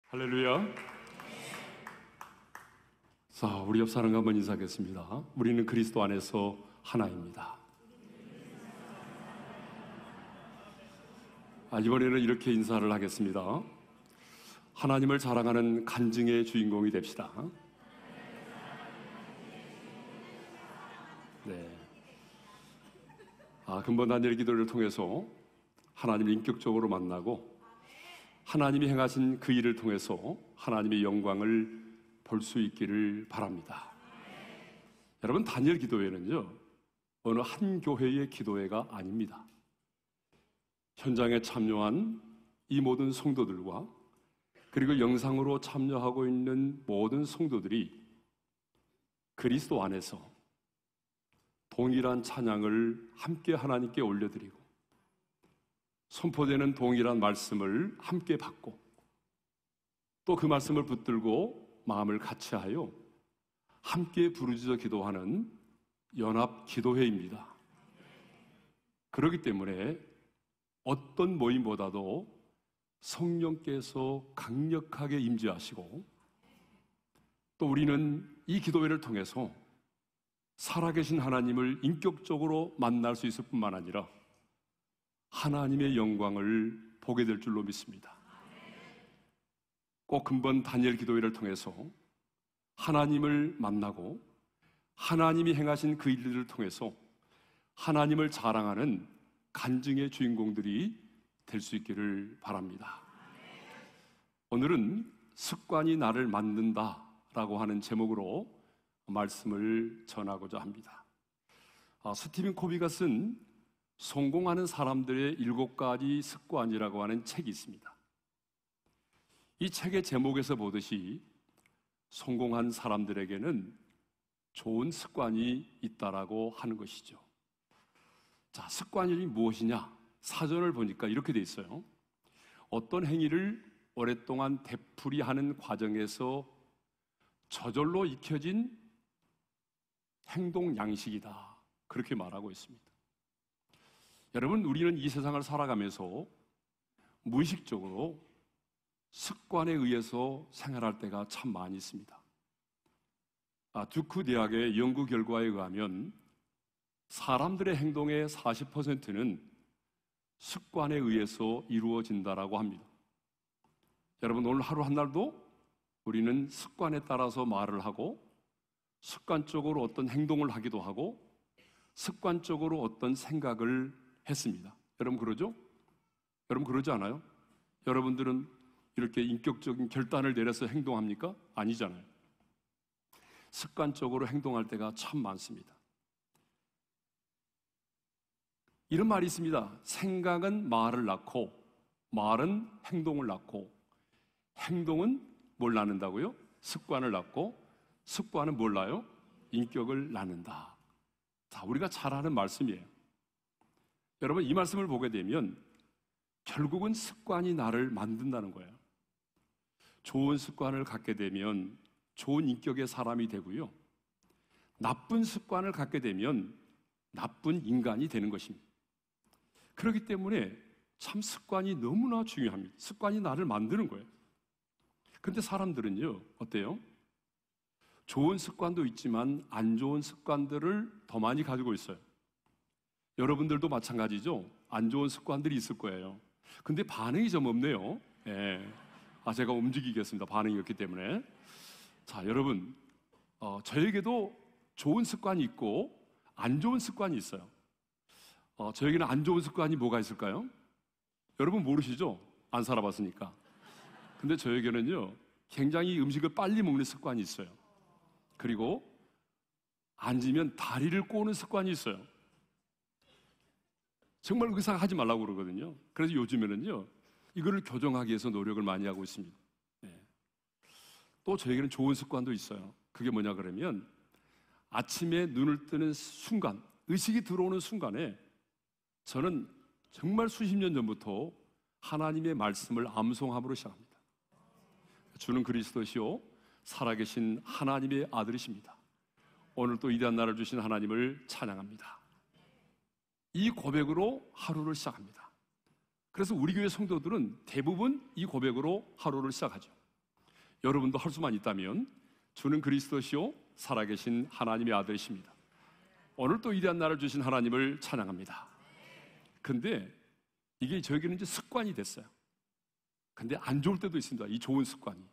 할렐루야. 자, 우리 옆 사람과 한번 인사하겠습니다. 우리는 그리스도 안에서 하나입니다. 이번에는 이렇게 인사를 하겠습니다. 하나님을 자랑하는 간증의 주인공이 됩시다. 네. 근본 다니엘 기도를 통해서 하나님을 인격적으로 만나고 하나님이 행하신 그 일을 통해서 하나님의 영광을 볼 수 있기를 바랍니다. 여러분, 다니엘 기도회는요, 어느 한 교회의 기도회가 아닙니다. 현장에 참여한 이 모든 성도들과 그리고 영상으로 참여하고 있는 모든 성도들이 그리스도 안에서 동일한 찬양을 함께 하나님께 올려드리고 선포되는 동일한 말씀을 함께 받고 또 그 말씀을 붙들고 마음을 같이하여 함께 부르짖어 기도하는 연합 기도회입니다. 그렇기 때문에 어떤 모임보다도 성령께서 강력하게 임재하시고 또 우리는 이 기도회를 통해서 살아계신 하나님을 인격적으로 만날 수 있을 뿐만 아니라 하나님의 영광을 보게 될 줄로 믿습니다. 꼭 근본 다니엘 기도회를 통해서 하나님을 만나고 하나님이 행하신 그 일들을 통해서 하나님을 자랑하는 간증의 주인공들이 될 수 있기를 바랍니다. 오늘은 습관이 나를 만든다라고 하는 제목으로 말씀을 전하고자 합니다. 스티븐 코비가 쓴 성공하는 사람들의 7가지 습관이라고 하는 책이 있습니다. 이 책의 제목에서 보듯이 성공한 사람들에게는 좋은 습관이 있다라고 하는 것이죠. 자, 습관이 무엇이냐? 사전을 보니까 이렇게 돼 있어요. 어떤 행위를 오랫동안 되풀이하는 과정에서 저절로 익혀진 행동 양식이다. 그렇게 말하고 있습니다. 여러분, 우리는 이 세상을 살아가면서 무의식적으로 습관에 의해서 생활할 때가 참 많이 있습니다. 듀크 대학의 연구 결과에 의하면 사람들의 행동의 40%는 습관에 의해서 이루어진다라고 합니다. 여러분, 오늘 하루 한 날도 우리는 습관에 따라서 말을 하고 습관적으로 어떤 행동을 하기도 하고 습관적으로 어떤 생각을 했습니다. 여러분 그러죠? 여러분 그러지 않아요? 여러분들은 이렇게 인격적인 결단을 내려서 행동합니까? 아니잖아요. 습관적으로 행동할 때가 참 많습니다. 이런 말이 있습니다. 생각은 말을 낳고 말은 행동을 낳고 행동은 뭘 낳는다고요? 습관을 낳고 습관은 뭘 낳아요? 인격을 낳는다. 자, 우리가 잘 아는 말씀이에요. 여러분, 이 말씀을 보게 되면 결국은 습관이 나를 만든다는 거예요. 좋은 습관을 갖게 되면 좋은 인격의 사람이 되고요. 나쁜 습관을 갖게 되면 나쁜 인간이 되는 것입니다. 그렇기 때문에 참 습관이 너무나 중요합니다. 습관이 나를 만드는 거예요. 그런데 사람들은요, 어때요? 좋은 습관도 있지만 안 좋은 습관들을 더 많이 가지고 있어요. 여러분들도 마찬가지죠? 안 좋은 습관들이 있을 거예요. 근데 반응이 좀 없네요. 예. 제가 움직이겠습니다. 반응이 없기 때문에. 자, 여러분, 저에게도 좋은 습관이 있고 안 좋은 습관이 있어요. 저에게는 안 좋은 습관이 뭐가 있을까요? 여러분 모르시죠? 안 살아봤으니까. 근데 저에게는요, 굉장히 음식을 빨리 먹는 습관이 있어요. 그리고 앉으면 다리를 꼬는 습관이 있어요. 정말 의사가 하지 말라고 그러거든요. 그래서 요즘에는요, 이거를 교정하기 위해서 노력을 많이 하고 있습니다. 네. 또 저에게는 좋은 습관도 있어요. 그게 뭐냐 그러면 아침에 눈을 뜨는 순간, 의식이 들어오는 순간에 저는 정말 수십 년 전부터 하나님의 말씀을 암송함으로 시작합니다. 주는 그리스도시요 살아계신 하나님의 아들이십니다. 오늘 또 위대한 날을 주신 하나님을 찬양합니다. 이 고백으로 하루를 시작합니다. 그래서 우리 교회 성도들은 대부분 이 고백으로 하루를 시작하죠. 여러분도 할 수만 있다면 주는 그리스도시요 살아계신 하나님의 아들이십니다. 오늘 또 위대한 날을 주신 하나님을 찬양합니다. 근데 이게 저에게는 이제 습관이 됐어요. 근데 안 좋을 때도 있습니다. 이 좋은 습관이.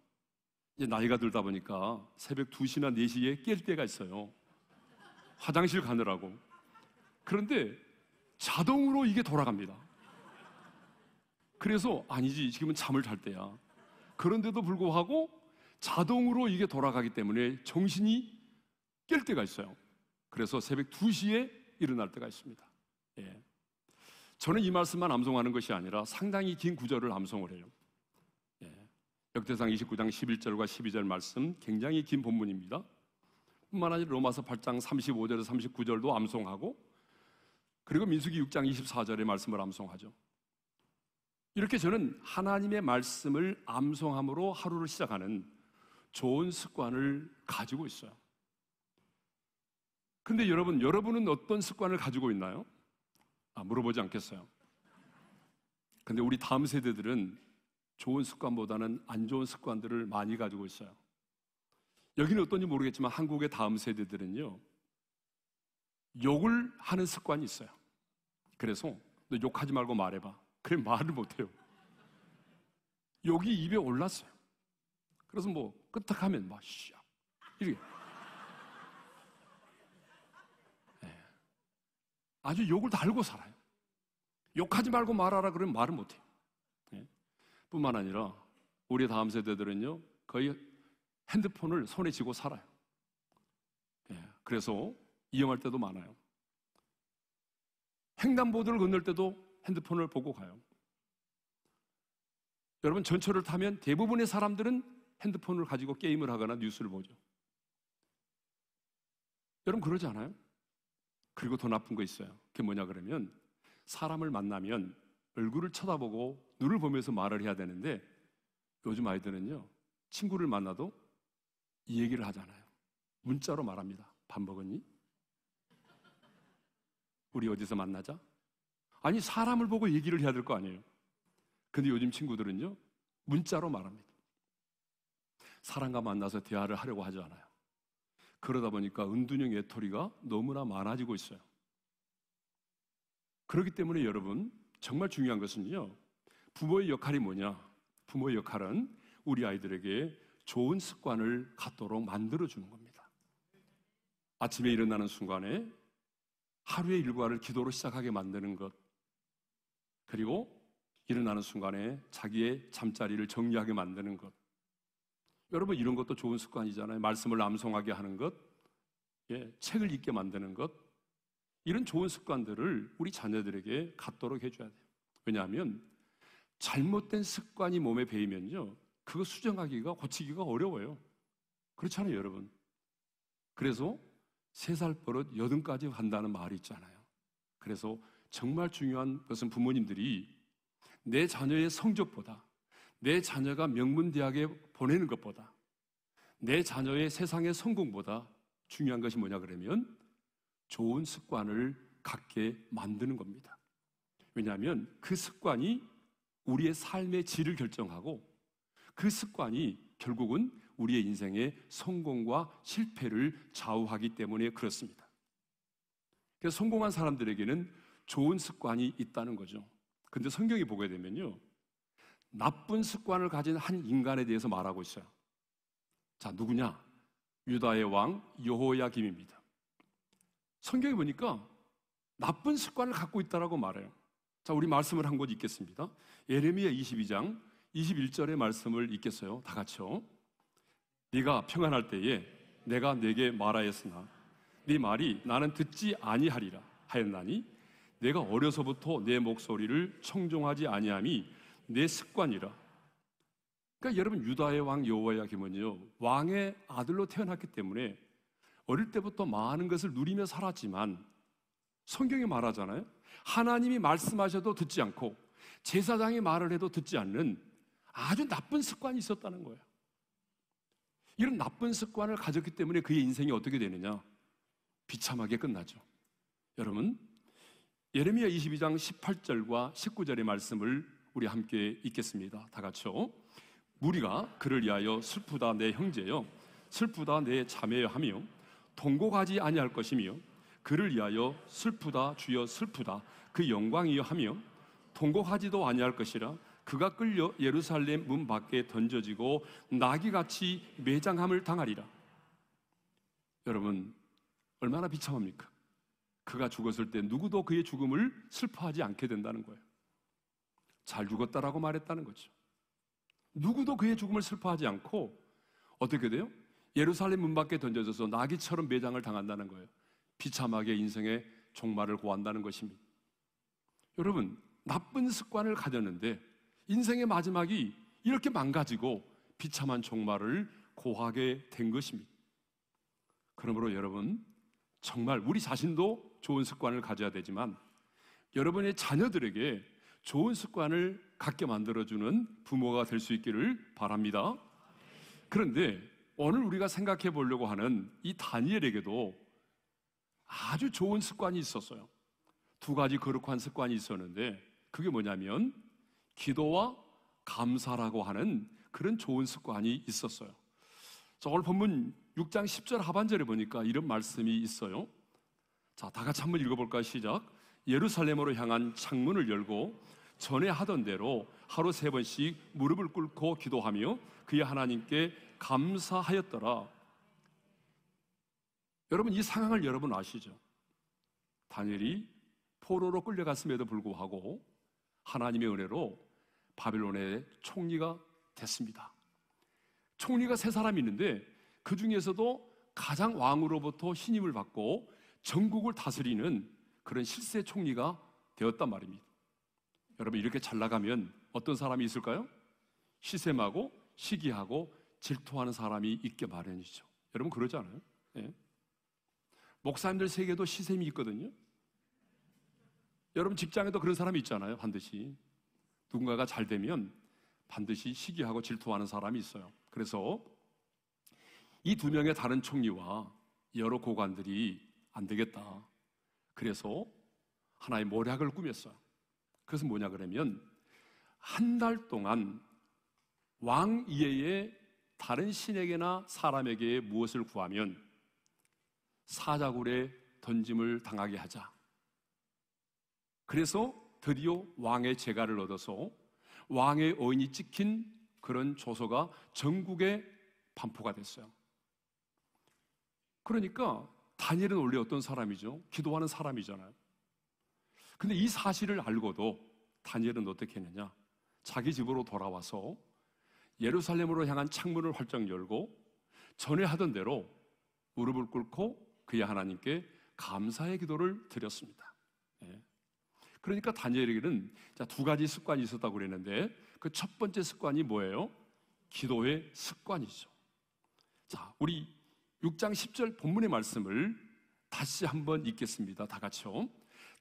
이제 나이가 들다 보니까 새벽 2시나 4시에 깰 때가 있어요. 화장실 가느라고. 그런데 자동으로 이게 돌아갑니다. 그래서 아니지, 지금은 잠을 잘 때야. 그런데도 불구하고 자동으로 이게 돌아가기 때문에 정신이 깰 때가 있어요. 그래서 새벽 2시에 일어날 때가 있습니다. 예. 저는 이 말씀만 암송하는 것이 아니라 상당히 긴 구절을 암송을 해요. 예. 역대상 29장 11절과 12절 말씀, 굉장히 긴 본문입니다. 뿐만 아니라 로마서 8장 35절에서 39절도 암송하고, 그리고 민수기 6장 24절의 말씀을 암송하죠. 이렇게 저는 하나님의 말씀을 암송함으로 하루를 시작하는 좋은 습관을 가지고 있어요. 근데 여러분은 어떤 습관을 가지고 있나요? 물어보지 않겠어요. 근데 우리 다음 세대들은 좋은 습관보다는 안 좋은 습관들을 많이 가지고 있어요. 여기는 어떤지 모르겠지만 한국의 다음 세대들은요, 욕을 하는 습관이 있어요. 그래서 너 욕하지 말고 말해봐. 그래 말을 못해요. 욕이 입에 올랐어요. 그래서 뭐 끄떡하면 막 씨 이렇게 아주 욕을 달고 살아요. 욕하지 말고 말하라 그러면 말을 못해요. 뿐만 아니라 우리 다음 세대들은요, 거의 핸드폰을 손에 쥐고 살아요. 그래서 이용할 때도 많아요. 횡단보도를 건널 때도 핸드폰을 보고 가요. 여러분, 전철을 타면 대부분의 사람들은 핸드폰을 가지고 게임을 하거나 뉴스를 보죠. 여러분 그러지 않아요? 그리고 더 나쁜 거 있어요. 그게 뭐냐 그러면, 사람을 만나면 얼굴을 쳐다보고 눈을 보면서 말을 해야 되는데, 요즘 아이들은요, 친구를 만나도 이 얘기를 하잖아요. 문자로 말합니다. 밥 먹었니? 우리 어디서 만나자? 아니, 사람을 보고 얘기를 해야 될 거 아니에요. 근데 요즘 친구들은요, 문자로 말합니다. 사람과 만나서 대화를 하려고 하지 않아요. 그러다 보니까 은둔형 외톨이가 너무나 많아지고 있어요. 그렇기 때문에 여러분, 정말 중요한 것은요, 부모의 역할이 뭐냐? 부모의 역할은 우리 아이들에게 좋은 습관을 갖도록 만들어주는 겁니다. 아침에 일어나는 순간에 하루의 일과를 기도로 시작하게 만드는 것, 그리고 일어나는 순간에 자기의 잠자리를 정리하게 만드는 것. 여러분, 이런 것도 좋은 습관이잖아요. 말씀을 암송하게 하는 것, 책을 읽게 만드는 것. 이런 좋은 습관들을 우리 자녀들에게 갖도록 해줘야 돼요. 왜냐하면 잘못된 습관이 몸에 배이면요, 그거 수정하기가, 고치기가 어려워요. 그렇잖아요, 여러분. 그래서 3살 버릇 80까지 한다는 말이 있잖아요. 그래서 정말 중요한 것은 부모님들이 내 자녀의 성적보다, 내 자녀가 명문대학에 보내는 것보다, 내 자녀의 세상의 성공보다 중요한 것이 뭐냐 그러면 좋은 습관을 갖게 만드는 겁니다. 왜냐하면 그 습관이 우리의 삶의 질을 결정하고, 그 습관이 결국은 우리의 인생의 성공과 실패를 좌우하기 때문에 그렇습니다. 그래서 성공한 사람들에게는 좋은 습관이 있다는 거죠. 근데 성경에 보게 되면요, 나쁜 습관을 가진 한 인간에 대해서 말하고 있어요. 자, 누구냐? 유다의 왕 여호야김입니다. 성경에 보니까 나쁜 습관을 갖고 있다라고 말해요. 자, 우리 말씀을 한 곳 읽겠습니다. 예레미야 22장 21절의 말씀을 읽겠어요. 다 같이요. 네가 평안할 때에 내가 네게 말하였으나 네 말이 나는 듣지 아니하리라 하였나니, 내가 어려서부터 내 목소리를 청종하지 아니함이 내 습관이라. 그러니까 여러분, 유다의 왕 여호야김은요, 왕의 아들로 태어났기 때문에 어릴 때부터 많은 것을 누리며 살았지만, 성경이 말하잖아요. 하나님이 말씀하셔도 듣지 않고 제사장이 말을 해도 듣지 않는 아주 나쁜 습관이 있었다는 거예요. 이런 나쁜 습관을 가졌기 때문에 그의 인생이 어떻게 되느냐? 비참하게 끝나죠. 여러분, 예레미야 22장 18절과 19절의 말씀을 우리 함께 읽겠습니다. 다 같이요. 무리가 그를 위하여 슬프다 내 형제여 슬프다 내 자매여 하며 통곡하지 아니할 것이며 그를 위하여 슬프다 주여 슬프다 그 영광이여 하며 통곡하지도 아니할 것이라 그가 끌려 예루살렘 문 밖에 던져지고 나귀같이 매장함을 당하리라. 여러분 얼마나 비참합니까? 그가 죽었을 때 누구도 그의 죽음을 슬퍼하지 않게 된다는 거예요. 잘 죽었다라고 말했다는 거죠. 누구도 그의 죽음을 슬퍼하지 않고 어떻게 돼요? 예루살렘 문 밖에 던져져서 나귀처럼 매장을 당한다는 거예요. 비참하게 인생의 종말을 고한다는 것입니다. 여러분 나쁜 습관을 가졌는데 인생의 마지막이 이렇게 망가지고 비참한 종말을 고하게 된 것입니다. 그러므로 여러분 정말 우리 자신도 좋은 습관을 가져야 되지만 여러분의 자녀들에게 좋은 습관을 갖게 만들어주는 부모가 될 수 있기를 바랍니다. 그런데 오늘 우리가 생각해 보려고 하는 이 다니엘에게도 아주 좋은 습관이 있었어요. 두 가지 거룩한 습관이 있었는데 그게 뭐냐면 기도와 감사라고 하는 그런 좋은 습관이 있었어요. 자, 오늘 본문 6장 10절 하반절에 보니까 이런 말씀이 있어요. 자, 다 같이 한번 읽어볼까요? 시작. 예루살렘으로 향한 창문을 열고 전에 하던 대로 하루 3번씩 무릎을 꿇고 기도하며 그의 하나님께 감사하였더라. 여러분 이 상황을 여러분 아시죠? 다니엘이 포로로 끌려갔음에도 불구하고 하나님의 은혜로 바빌론의 총리가 됐습니다. 총리가 3사람이 있는데 그 중에서도 가장 왕으로부터 신임을 받고 전국을 다스리는 그런 실세 총리가 되었단 말입니다. 여러분 이렇게 잘 나가면 어떤 사람이 있을까요? 시샘하고 시기하고 질투하는 사람이 있게 마련이죠. 여러분 그러지 않아요? 네. 목사님들 세계도 시샘이 있거든요. 여러분 직장에도 그런 사람이 있잖아요. 반드시 누군가가 잘 되면 반드시 시기하고 질투하는 사람이 있어요. 그래서 이 2명의 다른 총리와 여러 고관들이 안 되겠다. 그래서 하나의 모략을 꾸몄어요. 그것은 뭐냐 그러면 한 달 동안 왕 이외의 다른 신에게나 사람에게 무엇을 구하면 사자굴에 던짐을 당하게 하자. 그래서 드디어 왕의 재가를 얻어서 왕의 어인이 찍힌 그런 조서가 전국에 반포가 됐어요. 그러니까 다니엘은 원래 어떤 사람이죠? 기도하는 사람이잖아요. 근데 이 사실을 알고도 다니엘은 어떻게 했느냐? 자기 집으로 돌아와서 예루살렘으로 향한 창문을 활짝 열고 전에 하던 대로 무릎을 꿇고 그의 하나님께 감사의 기도를 드렸습니다. 네. 그러니까 다니엘에게는 2가지 습관이 있었다고 그랬는데 그 첫 번째 습관이 뭐예요? 기도의 습관이죠. 자, 우리 6장 10절 본문의 말씀을 다시 한번 읽겠습니다. 다 같이요.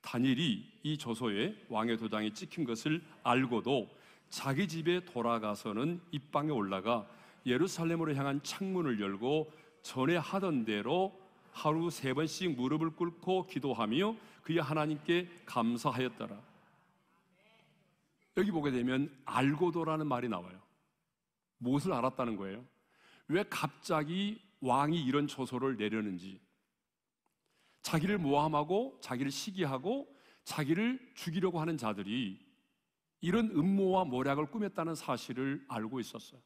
다니엘이 이 조서에 왕의 도장이 찍힌 것을 알고도 자기 집에 돌아가서는 입방에 올라가 예루살렘으로 향한 창문을 열고 전에 하던 대로 하루 3번씩 무릎을 꿇고 기도하며 그의 하나님께 감사하였더라. 여기 보게 되면 알고도라는 말이 나와요. 무엇을 알았다는 거예요? 왜 갑자기 왕이 이런 조서를 내려는지, 자기를 모함하고 자기를 시기하고 자기를 죽이려고 하는 자들이 이런 음모와 모략을 꾸몄다는 사실을 알고 있었어요.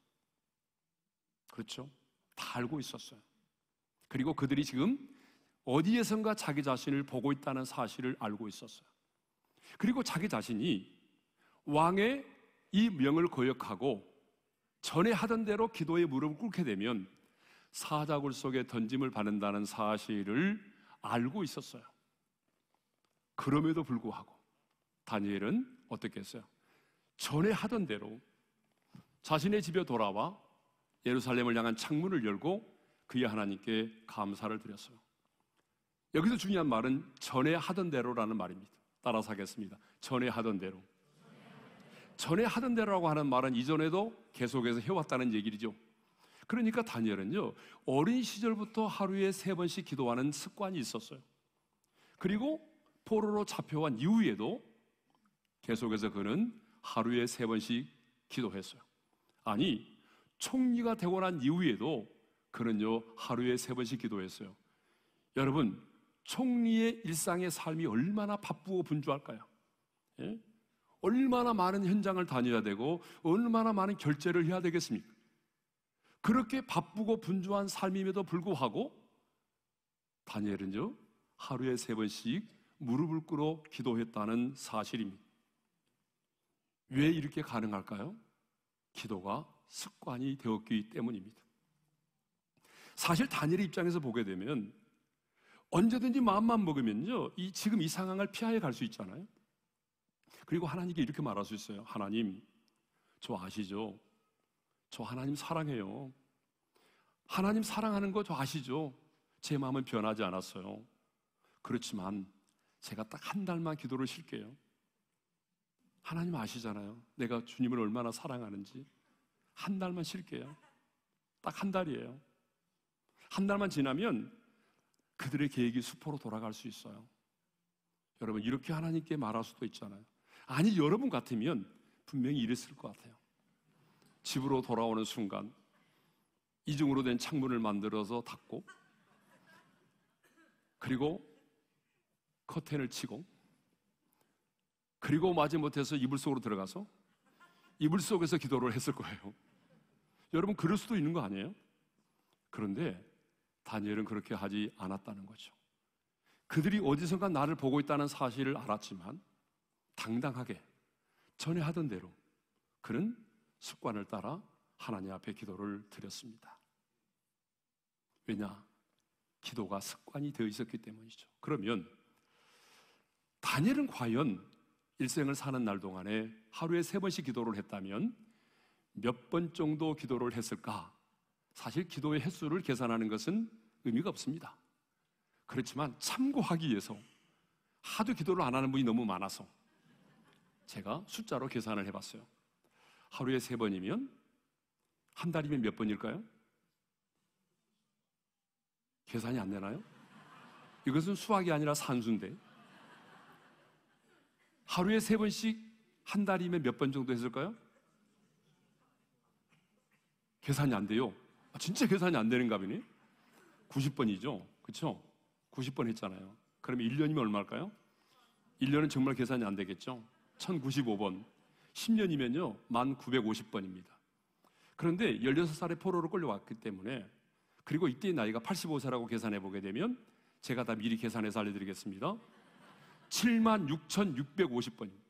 그렇죠? 다 알고 있었어요. 그리고 그들이 지금 어디에선가 자기 자신을 보고 있다는 사실을 알고 있었어요. 그리고 자기 자신이 왕의 이 명을 거역하고 전에 하던 대로 기도에 무릎을 꿇게 되면 사자굴 속에 던짐을 받는다는 사실을 알고 있었어요. 그럼에도 불구하고 다니엘은 어떻게 했어요? 전에 하던 대로 자신의 집에 돌아와 예루살렘을 향한 창문을 열고 그의 하나님께 감사를 드렸어요. 여기서 중요한 말은 전에 하던 대로라는 말입니다. 따라서 하겠습니다. 전에 하던 대로. 전에 하던 대로라고 하는 말은 이전에도 계속해서 해왔다는 얘기죠. 그러니까 다니엘은요, 어린 시절부터 하루에 3번씩 기도하는 습관이 있었어요. 그리고 포로로 잡혀간 이후에도 계속해서 그는 하루에 3번씩 기도했어요. 아니, 총리가 되고 난 이후에도 그는요 하루에 3번씩 기도했어요. 여러분, 총리의 일상의 삶이 얼마나 바쁘고 분주할까요? 예? 얼마나 많은 현장을 다녀야 되고 얼마나 많은 결제를 해야 되겠습니까? 그렇게 바쁘고 분주한 삶임에도 불구하고 다니엘은요 하루에 3번씩 무릎을 꿇어 기도했다는 사실입니다. 왜 이렇게 가능할까요? 기도가 습관이 되었기 때문입니다. 사실 다니엘의 입장에서 보게 되면 언제든지 마음만 먹으면요 지금 이 상황을 피하여 갈 수 있잖아요. 그리고 하나님께 이렇게 말할 수 있어요. 하나님, 저 아시죠? 저 하나님 사랑해요. 하나님 사랑하는 거 저 아시죠? 제 마음은 변하지 않았어요. 그렇지만 제가 딱 한 달만 기도를 쉴게요. 하나님 아시잖아요. 내가 주님을 얼마나 사랑하는지. 한 달만 쉴게요. 딱 한 달이에요. 한 달만 지나면 그들의 계획이 수포로 돌아갈 수 있어요. 여러분, 이렇게 하나님께 말할 수도 있잖아요. 아니, 여러분 같으면 분명히 이랬을 것 같아요. 집으로 돌아오는 순간 이중으로 된 창문을 만들어서 닫고, 그리고 커튼을 치고, 그리고 마지못해서 이불 속으로 들어가서 이불 속에서 기도를 했을 거예요. 여러분, 그럴 수도 있는 거 아니에요? 그런데 다니엘은 그렇게 하지 않았다는 거죠. 그들이 어디선가 나를 보고 있다는 사실을 알았지만 당당하게 전에 하던 대로 그는 습관을 따라 하나님 앞에 기도를 드렸습니다. 왜냐? 기도가 습관이 되어 있었기 때문이죠. 그러면 다니엘은 과연 일생을 사는 날 동안에 하루에 3번씩 기도를 했다면 몇 번 정도 기도를 했을까? 사실 기도의 횟수를 계산하는 것은 의미가 없습니다. 그렇지만 참고하기 위해서 하도 기도를 안 하는 분이 너무 많아서 제가 숫자로 계산을 해봤어요. 하루에 3번이면 한 달이면 몇 번일까요? 계산이 안 되나요? 이것은 수학이 아니라 산수인데 하루에 3번씩 한 달이면 몇 번 정도 했을까요? 계산이 안 돼요. 진짜 계산이 안 되는가 보니? 90번이죠. 그렇죠? 90번 했잖아요. 그러면 1년이면 얼마일까요? 1년은 정말 계산이 안 되겠죠? 1095번. 10년이면요 1950번입니다. 그런데 16살에 포로로 끌려왔기 때문에, 그리고 이때의 나이가 85세라고 계산해 보게 되면 제가 다 미리 계산해서 알려드리겠습니다. 76,650번입니다.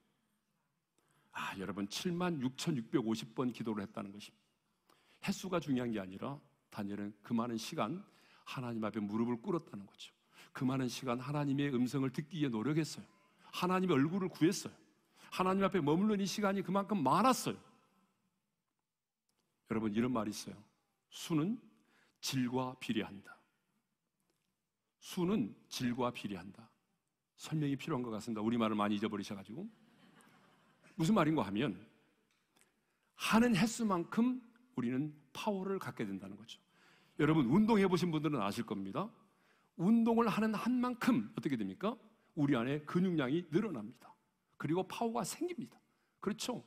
여러분, 76,650번 기도를 했다는 것입니다. 횟수가 중요한 게 아니라 다니엘은 그 많은 시간 하나님 앞에 무릎을 꿇었다는 거죠. 그 많은 시간 하나님의 음성을 듣기 위해 노력했어요. 하나님의 얼굴을 구했어요. 하나님 앞에 머무르는 이 시간이 그만큼 많았어요. 여러분, 이런 말이 있어요. 수는 질과 비례한다. 수는 질과 비례한다. 설명이 필요한 것 같습니다. 우리말을 많이 잊어버리셔가지고. 무슨 말인가 하면 하는 횟수만큼 우리는 파워를 갖게 된다는 거죠. 여러분, 운동해 보신 분들은 아실 겁니다. 운동을 하는 한 만큼 어떻게 됩니까? 우리 안에 근육량이 늘어납니다. 그리고 파워가 생깁니다. 그렇죠?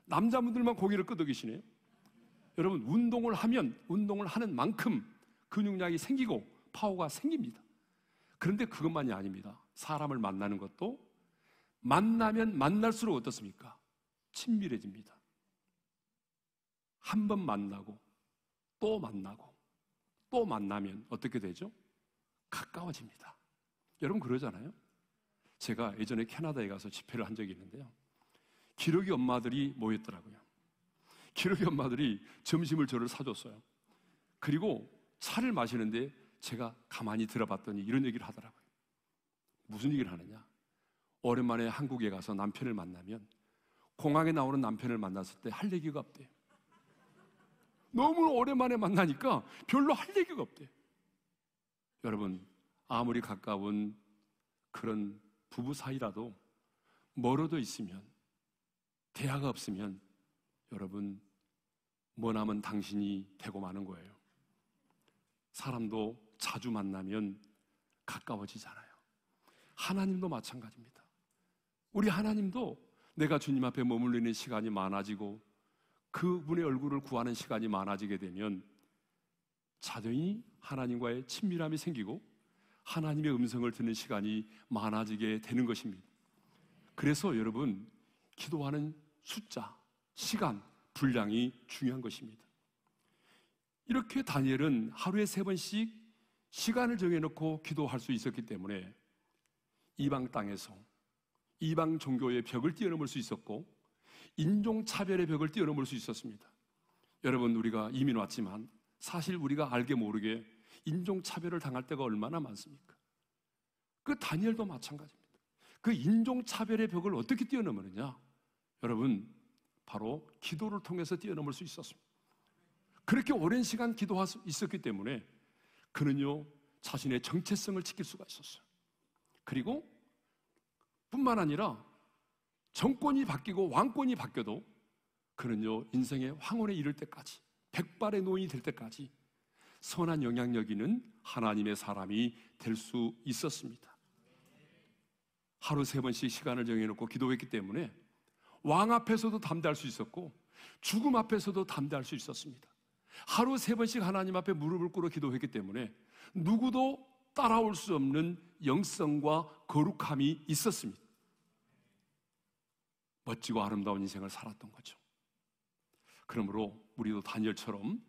남자분들만 고개를 끄덕이시네요. 여러분, 운동을 하면 운동을 하는 만큼 근육량이 생기고 파워가 생깁니다. 그런데 그것만이 아닙니다. 사람을 만나는 것도 만나면 만날수록 어떻습니까? 친밀해집니다. 한 번 만나고 또 만나고 또 만나면 어떻게 되죠? 가까워집니다. 여러분, 그러잖아요. 제가 예전에 캐나다에 가서 집회를 한 적이 있는데요, 기러기 엄마들이 모였더라고요. 기러기 엄마들이 점심을 저를 사줬어요. 그리고 차를 마시는데 제가 가만히 들어봤더니 이런 얘기를 하더라고요. 무슨 얘기를 하느냐? 오랜만에 한국에 가서 남편을 만나면 공항에 나오는 남편을 만났을 때 할 얘기가 없대요. 너무 오랜만에 만나니까 별로 할 얘기가 없대요. 여러분, 아무리 가까운 그런 부부 사이라도 멀어져 있으면, 대화가 없으면 여러분, 머나먼 당신이 되고 마는 거예요. 사람도 자주 만나면 가까워지잖아요. 하나님도 마찬가지입니다. 우리 하나님도 내가 주님 앞에 머물리는 시간이 많아지고 그분의 얼굴을 구하는 시간이 많아지게 되면 자연히 하나님과의 친밀함이 생기고 하나님의 음성을 듣는 시간이 많아지게 되는 것입니다. 그래서 여러분, 기도하는 숫자, 시간, 분량이 중요한 것입니다. 이렇게 다니엘은 하루에 3번씩 시간을 정해놓고 기도할 수 있었기 때문에 이방 땅에서 이방 종교의 벽을 뛰어넘을 수 있었고 인종차별의 벽을 뛰어넘을 수 있었습니다. 여러분, 우리가 이민 왔지만 사실 우리가 알게 모르게 인종차별을 당할 때가 얼마나 많습니까? 그 다니엘도 마찬가지입니다. 그 인종차별의 벽을 어떻게 뛰어넘느냐? 여러분, 바로 기도를 통해서 뛰어넘을 수 있었습니다. 그렇게 오랜 시간 기도할 수 있었기 때문에 그는요, 자신의 정체성을 지킬 수가 있었어요. 그리고 뿐만 아니라 정권이 바뀌고 왕권이 바뀌어도 그는요, 인생의 황혼에 이를 때까지, 백발의 노인이 될 때까지 선한 영향력 있는 하나님의 사람이 될 수 있었습니다. 하루 3번씩 시간을 정해놓고 기도했기 때문에 왕 앞에서도 담대할 수 있었고 죽음 앞에서도 담대할 수 있었습니다. 하루 3번씩 하나님 앞에 무릎을 꿇어 기도했기 때문에 누구도 따라올 수 없는 영성과 거룩함이 있었습니다. 멋지고 아름다운 인생을 살았던 거죠. 그러므로 우리도 다니엘처럼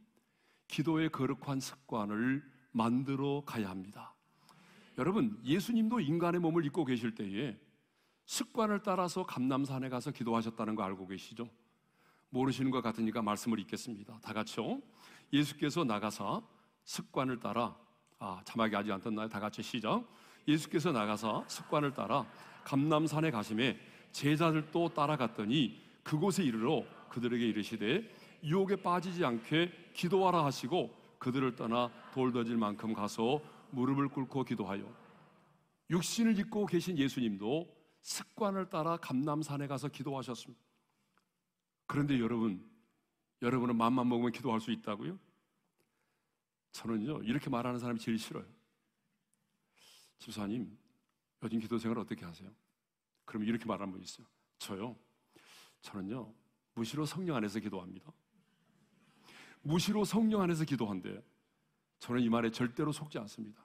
기도의 거룩한 습관을 만들어 가야 합니다. 여러분, 예수님도 인간의 몸을 입고 계실 때에 습관을 따라서 감람산에 가서 기도하셨다는 거 알고 계시죠? 모르시는 것 같으니까 말씀을 읽겠습니다. 다 같이요. 예수께서 나가사 습관을 따라, 자막이 아직 안 떴나요? 다 같이 시작. 예수께서 나가사 습관을 따라 감람산에 가심에 제자들도 따라갔더니 그곳에 이르러 그들에게 이르시되 유혹에 빠지지 않게 기도하라 하시고 그들을 떠나 돌 던질 만큼 가서 무릎을 꿇고 기도하여 육신을 입고 계신 예수님도 습관을 따라 감람산에 가서 기도하셨습니다. 그런데 여러분은 맘만 먹으면 기도할 수 있다고요? 저는요, 이렇게 말하는 사람이 제일 싫어요. 집사님, 요즘 기도 생활 어떻게 하세요? 그럼 이렇게 말하는 분 있어요. 저는요, 무시로 성령 안에서 기도합니다. 무시로 성령 안에서 기도한대. 저는 이 말에 절대로 속지 않습니다.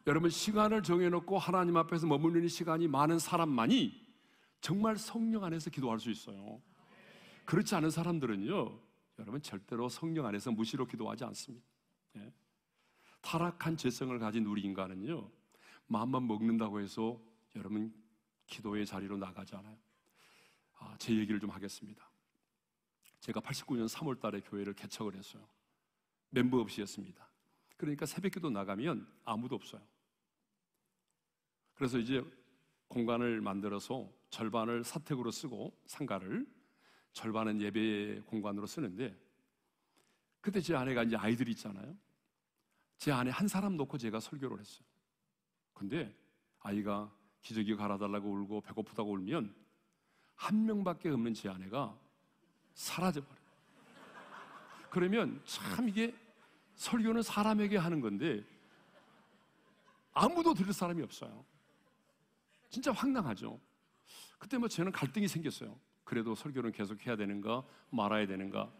여러분, 시간을 정해놓고 하나님 앞에서 머무르는 시간이 많은 사람만이 정말 성령 안에서 기도할 수 있어요. 그렇지 않은 사람들은요, 여러분, 절대로 성령 안에서 무시로 기도하지 않습니다. 예. 타락한 죄성을 가진 우리 인간은요, 마음만 먹는다고 해서 여러분 기도의 자리로 나가지 않아요. 제 얘기를 좀 하겠습니다. 제가 89년 3월 달에 교회를 개척을 했어요. 멤버 없이 했습니다. 그러니까 새벽기도 나가면 아무도 없어요. 그래서 이제 공간을 만들어서 절반을 사택으로 쓰고 상가를, 절반은 예배 공간으로 쓰는데, 그때 제 아내가 이제 아이들이 있잖아요. 제 아내 한 사람 놓고 제가 설교를 했어요. 근데 아이가 기저귀 갈아달라고 울고 배고프다고 울면 한 명밖에 없는 제 아내가 사라져버려요. 그러면 참 이게 설교는 사람에게 하는 건데 아무도 들을 사람이 없어요. 진짜 황당하죠. 그때 저는 갈등이 생겼어요. 그래도 설교는 계속 해야 되는가 말아야 되는가,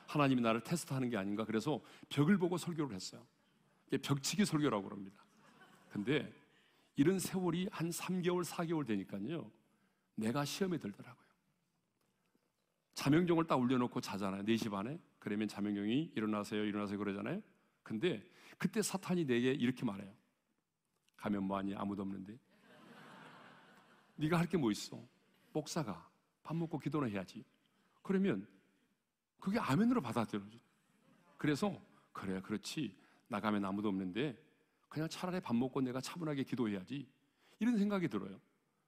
하나님이 나를 테스트하는 게 아닌가. 그래서 벽을 보고 설교를 했어요. 이게 벽치기 설교라고 그럽니다. 근데 이런 세월이 한 3개월 4개월 되니까요, 내가 시험에 들더라고요. 자명종을 딱 울려놓고 자잖아요. 4시 반에. 그러면 자명종이 일어나세요 그러잖아요. 근데 그때 사탄이 내게 이렇게 말해요. 가면 뭐하니? 아무도 없는데. 네가 할 게 뭐 있어? 목사가 밥 먹고 기도나 해야지. 그러면 그게 아멘으로 받아들여져. 그래서 그래, 그렇지, 나가면 아무도 없는데 그냥 차라리 밥 먹고 내가 차분하게 기도해야지, 이런 생각이 들어요.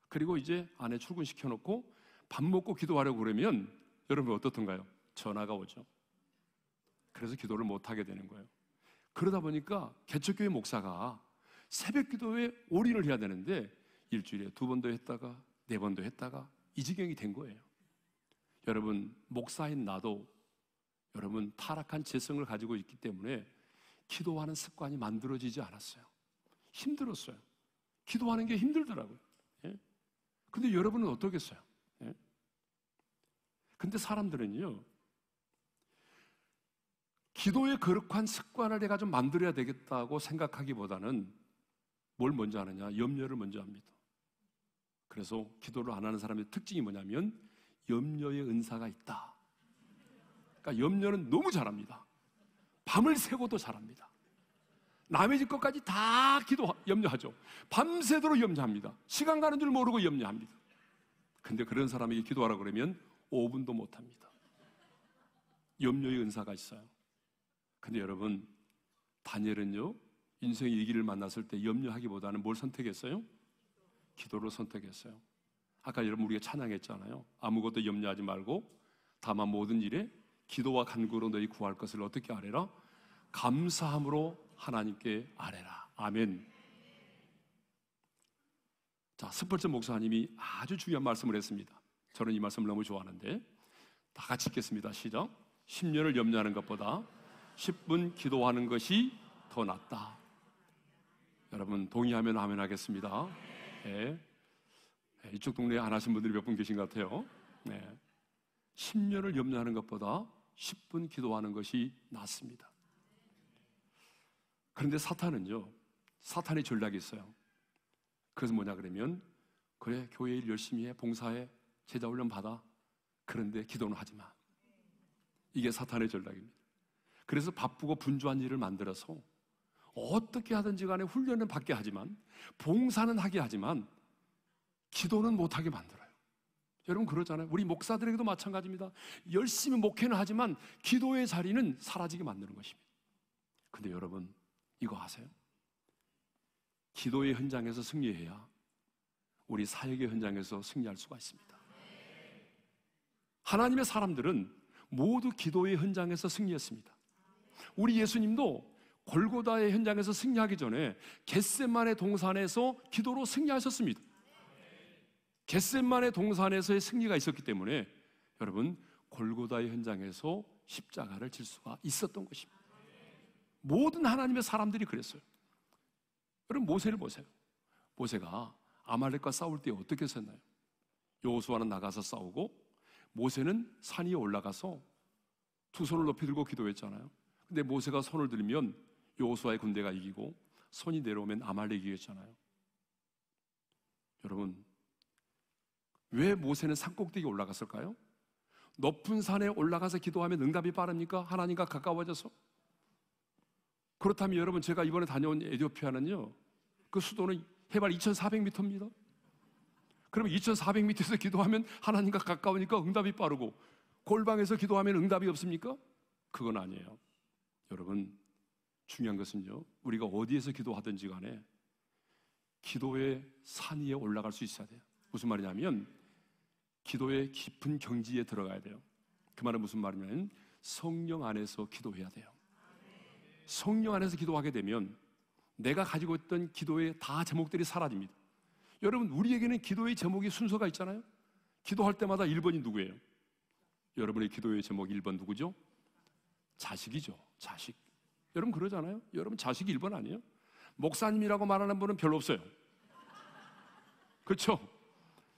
그리고 이제 아내 출근시켜놓고 밥 먹고 기도하려고 그러면 여러분 어떻던가요? 전화가 오죠. 그래서 기도를 못하게 되는 거예요. 그러다 보니까 개척교회 목사가 새벽 기도에 올인을 해야 되는데 일주일에 2번도 했다가 4번도 했다가 이 지경이 된 거예요. 여러분, 목사인 나도 여러분 타락한 재성을 가지고 있기 때문에 기도하는 습관이 만들어지지 않았어요. 힘들었어요. 기도하는 게 힘들더라고요. 예? 근데 여러분은 어떠겠어요? 예? 근데 사람들은요, 기도의 거룩한 습관을 내가 좀 만들어야 되겠다고 생각하기보다는 뭘 먼저 하느냐? 염려를 먼저 합니다. 그래서 기도를 안 하는 사람의 특징이 뭐냐면 염려의 은사가 있다. 그러니까 염려는 너무 잘합니다. 밤을 새고도 잘합니다. 남의 집 것까지 다 염려하죠. 밤새도록 염려합니다. 시간 가는 줄 모르고 염려합니다. 근데 그런 사람에게 기도하라고 그러면 5분도 못합니다. 염려의 은사가 있어요. 근데 여러분, 다니엘은요, 인생의 위기를 만났을 때 염려하기보다는 뭘 선택했어요? 기도를 선택했어요. 아까 여러분 우리가 찬양했잖아요. 아무것도 염려하지 말고 다만 모든 일에 기도와 간구로 너희 구할 것을 어떻게 아뢰라? 감사함으로 하나님께 아뢰라. 아멘. 자, 스펄전 목사님이 아주 중요한 말씀을 했습니다. 저는 이 말씀을 너무 좋아하는데 다 같이 읽겠습니다. 시작. 10년을 염려하는 것보다 10분 기도하는 것이 더 낫다. 여러분 동의하면 아멘 하겠습니다. 네. 이쪽 동네에 안 하신 분들이 몇 분 계신 것 같아요. 네. 10년을 염려하는 것보다 10분 기도하는 것이 낫습니다. 그런데 사탄은요, 사탄의 전략이 있어요. 그래서 뭐냐 그러면, 그래 교회 일 열심히 해, 봉사해, 제자 훈련 받아, 그런데 기도는 하지 마. 이게 사탄의 전략입니다. 그래서 바쁘고 분주한 일을 만들어서 어떻게 하든지 간에 훈련은 받게 하지만, 봉사는 하게 하지만 기도는 못하게 만들어요. 여러분 그러잖아요. 우리 목사들에게도 마찬가지입니다. 열심히 목회는 하지만 기도의 자리는 사라지게 만드는 것입니다. 근데 여러분 이거 아세요? 기도의 현장에서 승리해야 우리 사역의 현장에서 승리할 수가 있습니다. 하나님의 사람들은 모두 기도의 현장에서 승리했습니다. 우리 예수님도 골고다의 현장에서 승리하기 전에 겟세마네 동산에서 기도로 승리하셨습니다. 겟세마네 동산에서의 승리가 있었기 때문에 여러분 골고다의 현장에서 십자가를 질 수가 있었던 것입니다. 모든 하나님의 사람들이 그랬어요. 여러분 모세를 보세요. 모세가 아말렉과 싸울 때 어떻게 했었나요? 여호수아는 나가서 싸우고 모세는 산 위에 올라가서 두 손을 높이 들고 기도했잖아요. 근데 모세가 손을 들면 여호수아의 군대가 이기고 손이 내려오면 아말렉이 이겼잖아요. 여러분 왜 모세는 산꼭대기에 올라갔을까요? 높은 산에 올라가서 기도하면 응답이 빠릅니까? 하나님과 가까워져서? 그렇다면 여러분 제가 이번에 다녀온 에티오피아는요, 그 수도는 해발 2400m입니다. 그러면 2400m에서 기도하면 하나님과 가까우니까 응답이 빠르고 골방에서 기도하면 응답이 없습니까? 그건 아니에요. 여러분 중요한 것은요, 우리가 어디에서 기도하든지 간에 기도의 산 위에 올라갈 수 있어야 돼요. 무슨 말이냐면 기도의 깊은 경지에 들어가야 돼요. 그 말은 무슨 말이냐면 성령 안에서 기도해야 돼요. 성령 안에서 기도하게 되면 내가 가지고 있던 기도의 다 제목들이 사라집니다. 여러분 우리에게는 기도의 제목이 순서가 있잖아요. 기도할 때마다 1번이 누구예요? 여러분의 기도의 제목 1번 누구죠? 자식이죠. 자식. 여러분 그러잖아요. 여러분 자식이 1번 아니에요? 목사님이라고 말하는 분은 별로 없어요. 그렇죠?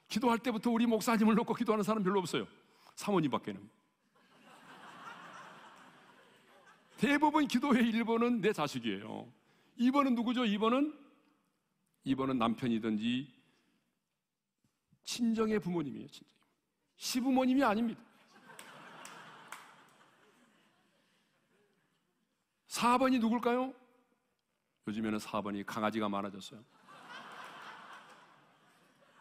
기도할 때부터 우리 목사님을 놓고 기도하는 사람 별로 없어요. 사모님밖에는. 대부분 기도의 1번은 내 자식이에요. 2번은 누구죠? 2번은 남편이든지 친정의 부모님이에요. 친정. 시부모님이 아닙니다. 4번이 누굴까요? 요즘에는 4번이 강아지가 많아졌어요.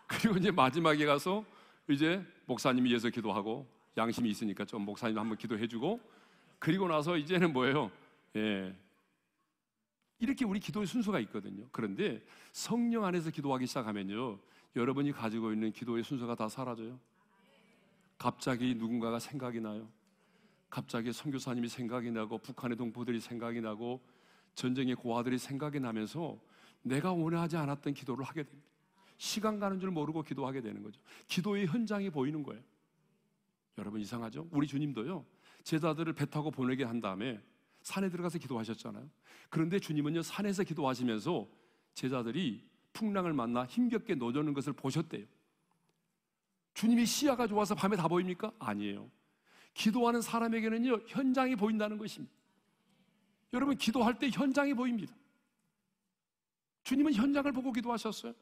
그리고 이제 마지막에 가서 이제 목사님이 위해서 기도하고 양심이 있으니까 좀 목사님 한번 기도해주고 그리고 나서 이제는 뭐예요? 예. 이렇게 우리 기도의 순서가 있거든요. 그런데 성령 안에서 기도하기 시작하면요, 여러분이 가지고 있는 기도의 순서가 다 사라져요. 갑자기 누군가가 생각이 나요. 갑자기 선교사님이 생각이 나고 북한의 동포들이 생각이 나고 전쟁의 고아들이 생각이 나면서 내가 원하지 않았던 기도를 하게 됩니다. 시간 가는 줄 모르고 기도하게 되는 거죠. 기도의 현장이 보이는 거예요. 여러분 이상하죠? 우리 주님도요, 제자들을 배 타고 보내게 한 다음에 산에 들어가서 기도하셨잖아요. 그런데 주님은요, 산에서 기도하시면서 제자들이 풍랑을 만나 힘겹게 노젓는 것을 보셨대요. 주님이 시야가 좋아서 밤에 다 보입니까? 아니에요. 기도하는 사람에게는요, 현장이 보인다는 것입니다. 여러분, 기도할 때 현장이 보입니다. 주님은 현장을 보고 기도하셨어요.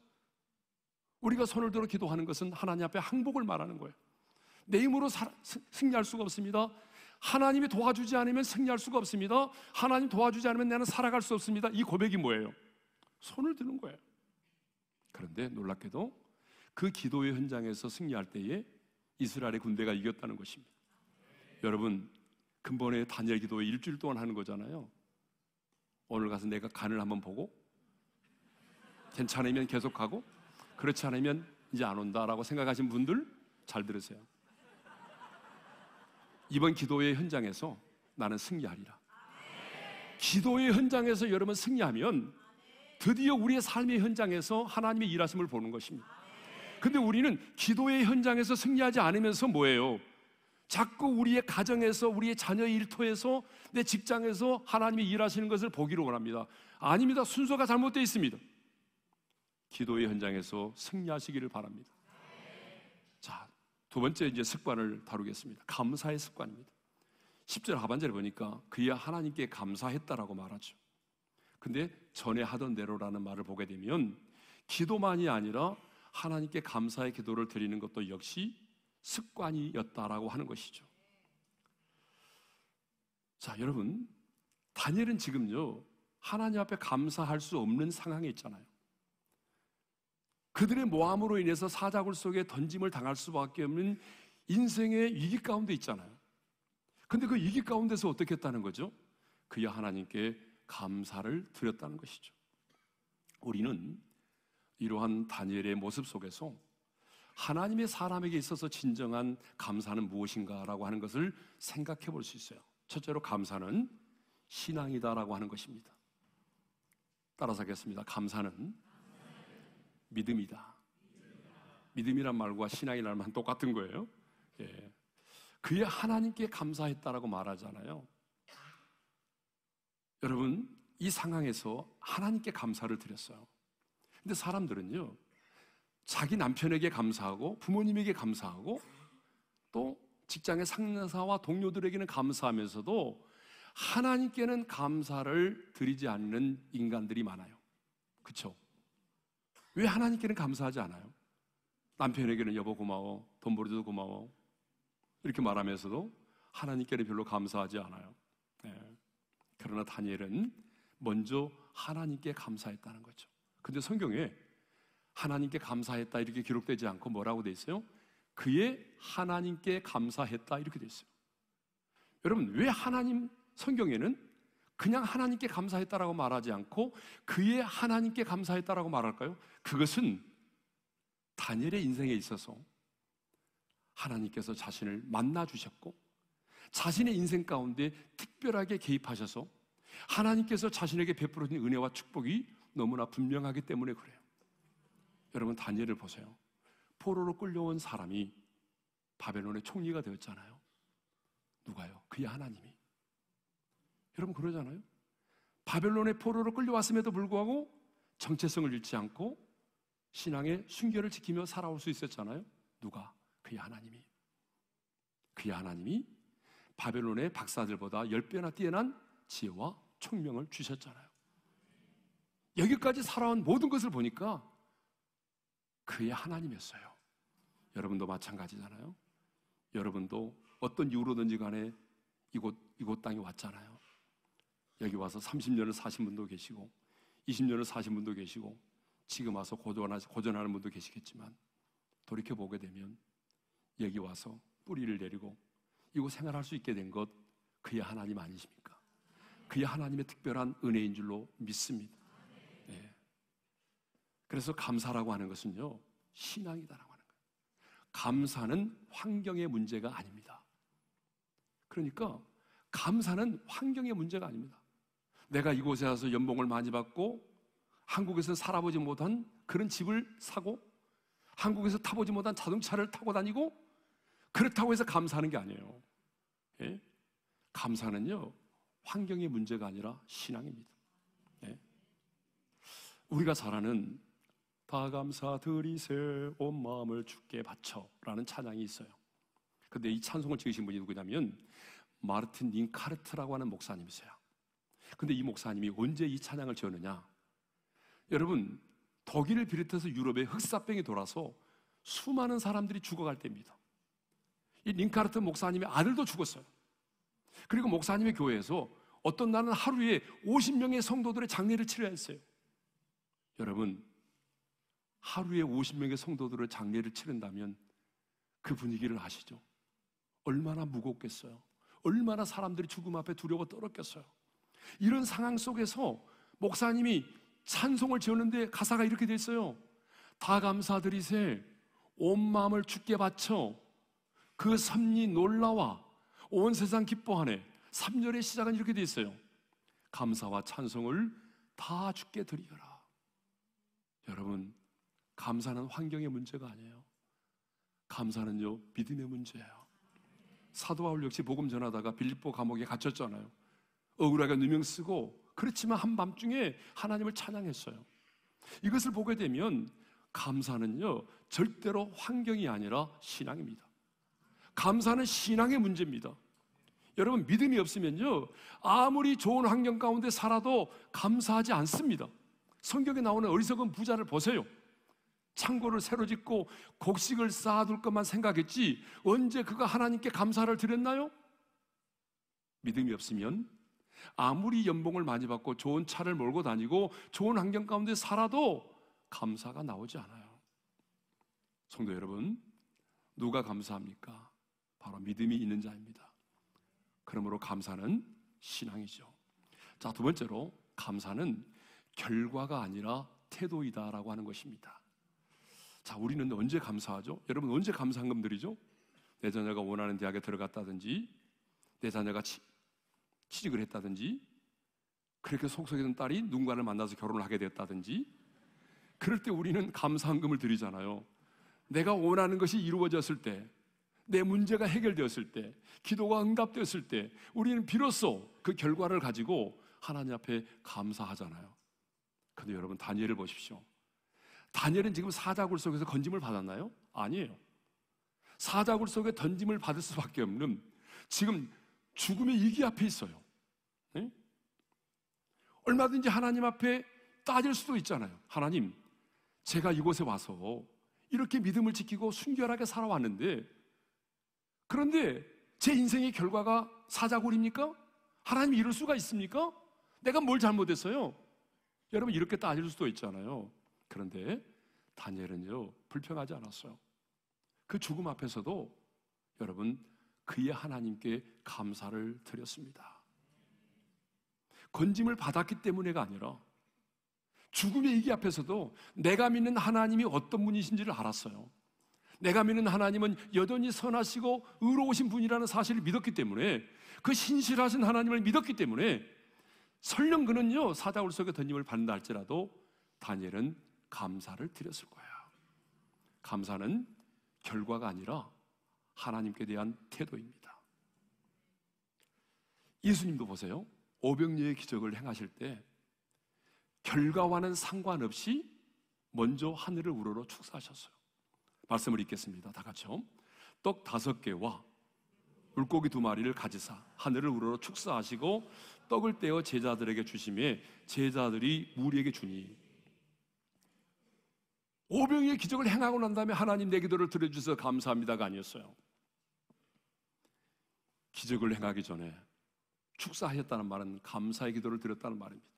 우리가 손을 들어 기도하는 것은 하나님 앞에 항복을 말하는 거예요. 내 힘으로 승리할 수가 없습니다. 하나님이 도와주지 않으면 승리할 수가 없습니다. 하나님 도와주지 않으면 나는 살아갈 수 없습니다. 이 고백이 뭐예요? 손을 드는 거예요. 그런데 놀랍게도 그 기도의 현장에서 승리할 때에 이스라엘의 군대가 이겼다는 것입니다. 여러분, 근본에 다니엘 기도에 일주일 동안 하는 거잖아요. 오늘 가서 내가 간을 한번 보고 괜찮으면 계속하고 그렇지 않으면 이제 안 온다라고 생각하신 분들 잘 들으세요. 이번 기도의 현장에서 나는 승리하리라. 기도의 현장에서 여러분 승리하면 드디어 우리의 삶의 현장에서 하나님의 일하심을 보는 것입니다. 근데 우리는 기도의 현장에서 승리하지 않으면서 뭐예요? 자꾸 우리의 가정에서, 우리의 자녀의 일터에서, 내 직장에서 하나님이 일하시는 것을 보기를 원합니다. 아닙니다. 순서가 잘못되어 있습니다. 기도의 현장에서 승리하시기를 바랍니다. 자, 두 번째 이제 습관을 다루겠습니다. 감사의 습관입니다. 10절 하반절에 보니까 그야 하나님께 감사했다라고 말하죠. 근데 전에 하던 대로라는 말을 보게 되면 기도만이 아니라 하나님께 감사의 기도를 드리는 것도 역시 습관이었다라고 하는 것이죠. 자, 여러분, 다니엘은 지금요 하나님 앞에 감사할 수 없는 상황에 있잖아요. 그들의 모함으로 인해서 사자굴 속에 던짐을 당할 수밖에 없는 인생의 위기 가운데 있잖아요. 근데 그 위기 가운데서 어떻게 했다는 거죠? 그야 하나님께 감사를 드렸다는 것이죠. 우리는 이러한 다니엘의 모습 속에서 하나님의 사람에게 있어서 진정한 감사는 무엇인가라고 하는 것을 생각해 볼 수 있어요. 첫째로 감사는 신앙이다라고 하는 것입니다. 따라서 하겠습니다. 감사는 믿음이다. 믿음이란 말과 신앙이라는 말은 똑같은 거예요. 예. 그의 하나님께 감사했다라고 말하잖아요. 여러분, 이 상황에서 하나님께 감사를 드렸어요. 근데 사람들은요, 자기 남편에게 감사하고 부모님에게 감사하고 또 직장의 상사와 동료들에게는 감사하면서도 하나님께는 감사를 드리지 않는 인간들이 많아요. 그렇죠? 왜 하나님께는 감사하지 않아요? 남편에게는 여보 고마워, 돈 벌어줘도 고마워 이렇게 말하면서도 하나님께는 별로 감사하지 않아요. 네. 그러나 다니엘은 먼저 하나님께 감사했다는 거죠. 근데 성경에 하나님께 감사했다 이렇게 기록되지 않고 뭐라고 돼 있어요? 그의 하나님께 감사했다 이렇게 돼 있어요. 여러분, 왜 성경에는 그냥 하나님께 감사했다라고 말하지 않고 그의 하나님께 감사했다라고 말할까요? 그것은 다니엘의 인생에 있어서 하나님께서 자신을 만나주셨고 자신의 인생 가운데 특별하게 개입하셔서 하나님께서 자신에게 베풀어 주신 은혜와 축복이 너무나 분명하기 때문에 그래요. 여러분, 다니엘을 보세요. 포로로 끌려온 사람이 바벨론의 총리가 되었잖아요. 누가요? 그의 하나님이. 여러분, 그러잖아요. 바벨론의 포로로 끌려왔음에도 불구하고 정체성을 잃지 않고 신앙의 순결을 지키며 살아올 수 있었잖아요. 누가? 그의 하나님이. 그의 하나님이 바벨론의 박사들보다 10배나 뛰어난 지혜와 총명을 주셨잖아요. 여기까지 살아온 모든 것을 보니까 그의 하나님이었어요. 여러분도 마찬가지잖아요. 여러분도 어떤 이유로든지 간에 이곳 땅에 왔잖아요. 여기 와서 30년을 사신 분도 계시고 20년을 사신 분도 계시고 지금 와서 고전하는 분도 계시겠지만 돌이켜보게 되면 여기 와서 뿌리를 내리고 이곳 생활할 수 있게 된 것 그의 하나님 아니십니까? 그의 하나님의 특별한 은혜인 줄로 믿습니다. 네. 그래서 감사라고 하는 것은요, 신앙이다라고 하는 거예요. 감사는 환경의 문제가 아닙니다. 그러니까 감사는 환경의 문제가 아닙니다. 내가 이곳에 와서 연봉을 많이 받고 한국에서 살아보지 못한 그런 집을 사고 한국에서 타보지 못한 자동차를 타고 다니고 그렇다고 해서 감사하는 게 아니에요. 예? 감사는요, 환경의 문제가 아니라 신앙입니다. 예? 우리가 잘 아는 다 감사드리세 온 마음을 주께 바쳐 라는 찬양이 있어요. 근데 이 찬송을 지으신 분이 누구냐면 마르틴 닌카르트라고 하는 목사님이세요. 근데 이 목사님이 언제 이 찬양을 지었느냐? 여러분, 독일을 비롯해서 유럽에 흑사병이 돌아서 수많은 사람들이 죽어갈 때입니다. 이 링카르트 목사님의 아들도 죽었어요. 그리고 목사님의 교회에서 어떤 날은 하루에 50명의 성도들의 장례를 치러야 했어요. 여러분, 하루에 50명의 성도들의 장례를 치른다면 그 분위기를 아시죠? 얼마나 무겁겠어요? 얼마나 사람들이 죽음 앞에 두려워 떨었겠어요? 이런 상황 속에서 목사님이 찬송을 지었는데 가사가 이렇게 돼 있어요. 다 감사드리세 온 마음을 주께 바쳐 그 섭리 놀라와 온 세상 기뻐하네. 3절의 시작은 이렇게 돼 있어요. 감사와 찬송을 다 주께 드리어라. 여러분, 감사는 환경의 문제가 아니에요. 감사는요, 믿음의 문제예요. 사도 바울 역시 복음 전하다가 빌립보 감옥에 갇혔잖아요. 억울하게 누명 쓰고, 그렇지만 한밤중에 하나님을 찬양했어요. 이것을 보게 되면 감사는요, 절대로 환경이 아니라 신앙입니다. 감사는 신앙의 문제입니다. 여러분, 믿음이 없으면요, 아무리 좋은 환경 가운데 살아도 감사하지 않습니다. 성경에 나오는 어리석은 부자를 보세요. 창고를 새로 짓고 곡식을 쌓아둘 것만 생각했지 언제 그가 하나님께 감사를 드렸나요? 믿음이 없으면 아무리 연봉을 많이 받고 좋은 차를 몰고 다니고 좋은 환경 가운데 살아도 감사가 나오지 않아요. 성도 여러분, 누가 감사합니까? 바로 믿음이 있는 자입니다. 그러므로 감사는 신앙이죠. 자, 두 번째로 감사는 결과가 아니라 태도이다라고 하는 것입니다. 자, 우리는 언제 감사하죠? 여러분, 언제 감사한금 드리죠? 내 자녀가 원하는 대학에 들어갔다든지, 내 자녀가 취직을 했다든지, 그렇게 속속이던 딸이 누군가를 만나서 결혼을 하게 됐다든지, 그럴 때 우리는 감사한금을 드리잖아요. 내가 원하는 것이 이루어졌을 때, 내 문제가 해결되었을 때, 기도가 응답되었을 때 우리는 비로소 그 결과를 가지고 하나님 앞에 감사하잖아요. 근데 여러분, 다니엘을 보십시오. 다니엘은 지금 사자굴 속에서 건짐을 받았나요? 아니에요. 사자굴 속에 던짐을 받을 수밖에 없는 지금 죽음의 위기 앞에 있어요. 네? 얼마든지 하나님 앞에 따질 수도 있잖아요. 하나님, 제가 이곳에 와서 이렇게 믿음을 지키고 순결하게 살아왔는데, 그런데 제 인생의 결과가 사자굴입니까? 하나님, 이럴 수가 있습니까? 내가 뭘 잘못했어요? 여러분, 이렇게 따질 수도 있잖아요. 그런데 다니엘은요, 불평하지 않았어요. 그 죽음 앞에서도 여러분, 그의 하나님께 감사를 드렸습니다. 건짐을 받았기 때문에가 아니라 죽음의 위기 앞에서도 내가 믿는 하나님이 어떤 분이신지를 알았어요. 내가 믿는 하나님은 여전히 선하시고 의로우신 분이라는 사실을 믿었기 때문에, 그 신실하신 하나님을 믿었기 때문에 설령 그는요, 사자굴 속에 던짐을 받는다 할지라도 다니엘은 감사를 드렸을 거예요. 감사는 결과가 아니라 하나님께 대한 태도입니다. 예수님도 보세요. 오병이어의 기적을 행하실 때 결과와는 상관없이 먼저 하늘을 우러러 축사하셨어요. 말씀을 읽겠습니다. 다 같이요. 떡 5개와 물고기 2마리를 가지사 하늘을 우러러 축사하시고 떡을 떼어 제자들에게 주시매 제자들이 무리에게 주니. 오병이어의 기적을 행하고 난 다음에 하나님 내 기도를 들어주셔서 감사합니다가 아니었어요. 기적을 행하기 전에 축사하셨다는 말은 감사의 기도를 드렸다는 말입니다.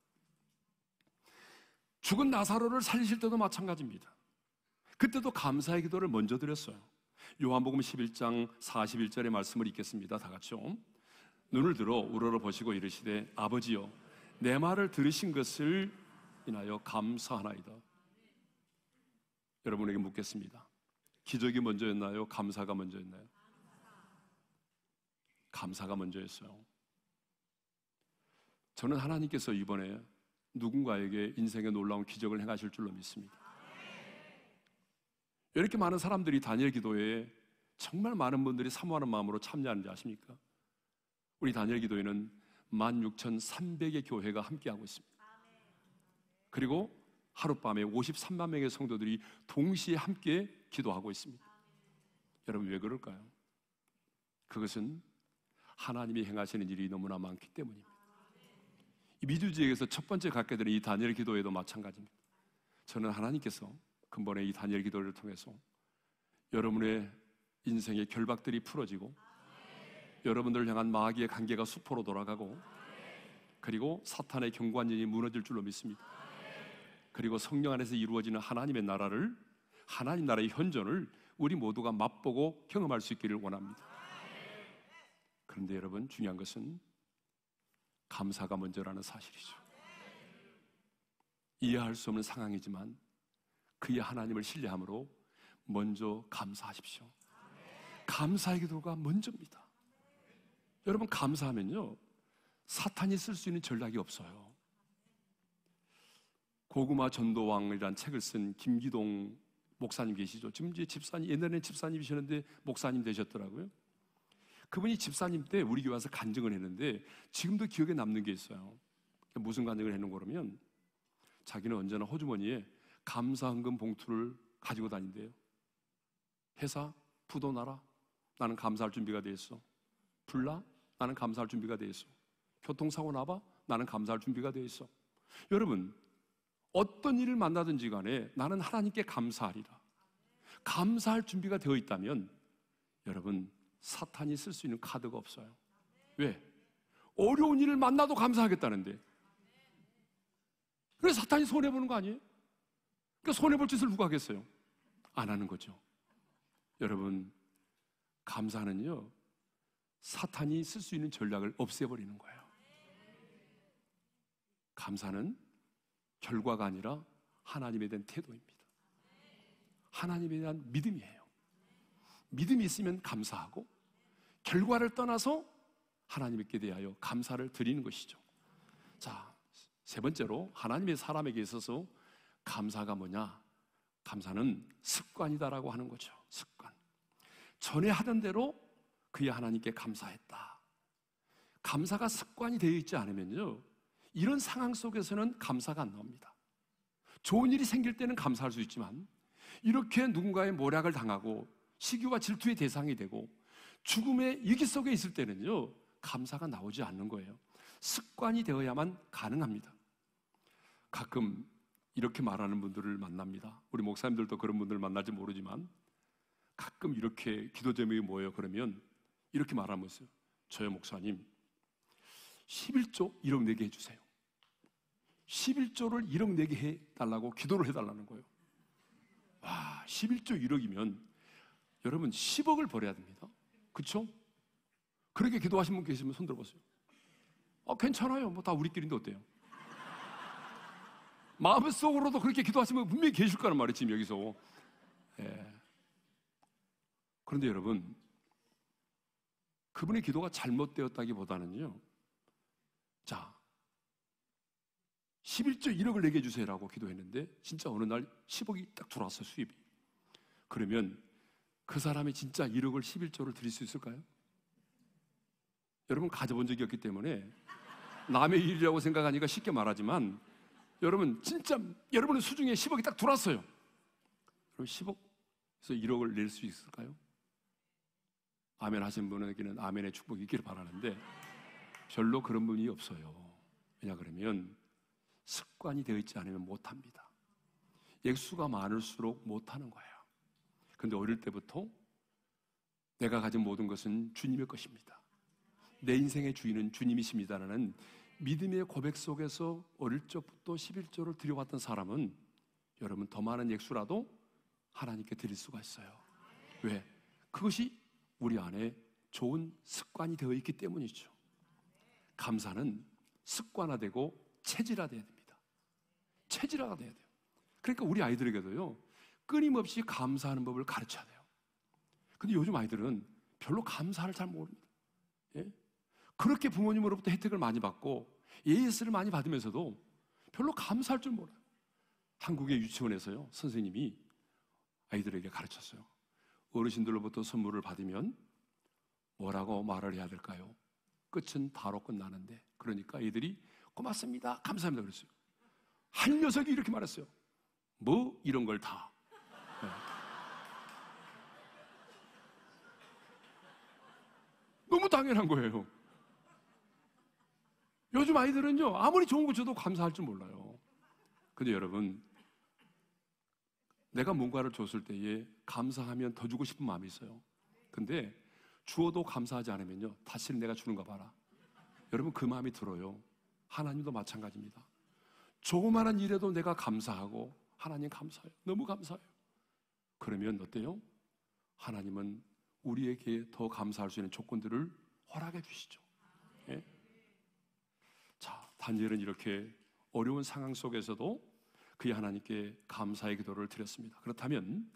죽은 나사로를 살리실 때도 마찬가지입니다. 그때도 감사의 기도를 먼저 드렸어요. 요한복음 11장 41절의 말씀을 읽겠습니다. 다 같이요. 눈을 들어 우러러 보시고 이르시되 아버지여 내 말을 들으신 것을 인하여 감사하나이다. 여러분에게 묻겠습니다. 기적이 먼저였나요? 감사가 먼저였나요? 감사가 먼저였어요. 저는 하나님께서 이번에 누군가에게 인생에 놀라운 기적을 행하실 줄로 믿습니다. 이렇게 많은 사람들이 다니엘 기도회에 정말 많은 분들이 사모하는 마음으로 참여하는지 아십니까? 우리 다니엘 기도회는 16,300의 교회가 함께하고 있습니다. 그리고 하룻밤에 53만 명의 성도들이 동시에 함께 기도하고 있습니다. 여러분, 왜 그럴까요? 그것은 하나님이 행하시는 일이 너무나 많기 때문입니다. 이 미주지에서 첫 번째 갖게 되는 이 다니엘 기도에도 마찬가지입니다. 저는 하나님께서 근본에 이 다니엘 기도를 통해서 여러분의 인생의 결박들이 풀어지고 여러분들을 향한 마귀의 관계가 수포로 돌아가고 그리고 사탄의 경관진이 무너질 줄로 믿습니다. 그리고 성령 안에서 이루어지는 하나님의 나라를, 하나님 나라의 현존을 우리 모두가 맛보고 경험할 수 있기를 원합니다. 그런데 여러분, 중요한 것은 감사가 먼저라는 사실이죠. 이해할 수 없는 상황이지만 그의 하나님을 신뢰함으로 먼저 감사하십시오. 감사의 기도가 먼저입니다. 여러분, 감사하면요 사탄이 쓸 수 있는 전략이 없어요. 고구마 전도왕이라는 책을 쓴 김기동 목사님 계시죠? 지금 이제 집사님, 옛날에는 집사님이셨는데 목사님 되셨더라고요. 그분이 집사님 때 우리 교회 와서 간증을 했는데 지금도 기억에 남는 게 있어요. 무슨 간증을 했는 거라면 자기는 언제나 호주머니에 감사헌금 봉투를 가지고 다닌대요. 회사 부도 나라, 나는 감사할 준비가 돼 있어. 불나? 나는 감사할 준비가 돼 있어. 교통사고 나봐? 나는 감사할 준비가 돼 있어. 여러분, 어떤 일을 만나든지 간에 나는 하나님께 감사하리라. 감사할 준비가 되어 있다면 여러분, 사탄이 쓸 수 있는 카드가 없어요. 왜? 어려운 일을 만나도 감사하겠다는데. 그래서 사탄이 손해보는 거 아니에요? 그러니까 손해볼 짓을 누가 하겠어요? 안 하는 거죠. 여러분, 감사는요 사탄이 쓸 수 있는 전략을 없애버리는 거예요. 감사는 결과가 아니라 하나님에 대한 태도입니다. 하나님에 대한 믿음이에요. 믿음이 있으면 감사하고 결과를 떠나서 하나님께 대하여 감사를 드리는 것이죠. 자, 세 번째로 하나님의 사람에게 있어서 감사가 뭐냐? 감사는 습관이다라고 하는 거죠. 습관. 전에 하던 대로 그의 하나님께 감사했다. 감사가 습관이 되어 있지 않으면요 이런 상황 속에서는 감사가 안 나옵니다. 좋은 일이 생길 때는 감사할 수 있지만 이렇게 누군가의 모략을 당하고 시기와 질투의 대상이 되고 죽음의 위기 속에 있을 때는요 감사가 나오지 않는 거예요. 습관이 되어야만 가능합니다. 가끔 이렇게 말하는 분들을 만납니다. 우리 목사님들도 그런 분들을 만날지 모르지만 가끔 이렇게 기도 제목이 뭐예요? 그러면 이렇게 말하면 있어요. 저요 목사님 11조 1억 내게 해주세요. 11조를 1억 내게 해달라고 기도를 해달라는 거예요. 와, 11조 1억이면 여러분 10억을 벌어야 됩니다. 그렇죠? 그렇게 기도하신 분 계시면 손 들어보세요. 괜찮아요. 뭐 다 우리끼리인데 어때요? 마음속으로도 그렇게 기도하시는 분 분명히 계실 거란 말이에요. 지금 여기서. 예. 그런데 여러분, 그분의 기도가 잘못되었다기보다는요, 자, 11조 1억을 내게 해주세요라고 기도했는데 진짜 어느 날 10억이 딱 들어왔어요. 수입이. 그러면 그 사람이 진짜 1억을 11조를 드릴 수 있을까요? 여러분 가져본 적이 없기 때문에 남의 일이라고 생각하니까 쉽게 말하지만 여러분 진짜 여러분의 수중에 10억이 딱 들어왔어요. 그럼 10억에서 1억을 낼 수 있을까요? 아멘 하신 분에게는 아멘의 축복이 있기를 바라는데 별로 그런 분이 없어요. 왜냐 그러면 습관이 되어 있지 않으면 못합니다. 액수가 많을수록 못하는 거예요. 그런데 어릴 때부터 내가 가진 모든 것은 주님의 것입니다. 내 인생의 주인은 주님이십니다라는 믿음의 고백 속에서 어릴 적부터 11조를 드려왔던 사람은 여러분 더 많은 액수라도 하나님께 드릴 수가 있어요. 왜? 그것이 우리 안에 좋은 습관이 되어 있기 때문이죠. 감사는 습관화되고 체질화돼야 됩니다. 체질화가 돼야 돼요. 그러니까 우리 아이들에게도요 끊임없이 감사하는 법을 가르쳐야 돼요. 근데 요즘 아이들은 별로 감사를 잘 모릅니다. 예? 그렇게 부모님으로부터 혜택을 많이 받고 AS를 많이 받으면서도 별로 감사할 줄 몰라요. 한국의 유치원에서요 선생님이 아이들에게 가르쳤어요. 어르신들로부터 선물을 받으면 뭐라고 말을 해야 될까요? 끝은 다로 끝나는데 그러니까 아이들이 고맙습니다, 감사합니다 그랬어요. 한 녀석이 이렇게 말했어요. 뭐 이런 걸 다. 네. 너무 당연한 거예요. 요즘 아이들은요, 아무리 좋은 거 줘도 감사할 줄 몰라요. 근데 여러분, 내가 뭔가를 줬을 때에 감사하면 더 주고 싶은 마음이 있어요. 근데 주어도 감사하지 않으면요, 다시는 내가 주는 거 봐라. 여러분, 그 마음이 들어요. 하나님도 마찬가지입니다. 조그마한 일에도 내가 감사하고, 하나님 감사해요. 너무 감사해요. 그러면 어때요? 하나님은 우리에게 더 감사할 수 있는 조건들을 허락해 주시죠. 예? 자, 다니엘은 이렇게 어려운 상황 속에서도 그의 하나님께 감사의 기도를 드렸습니다. 그렇다면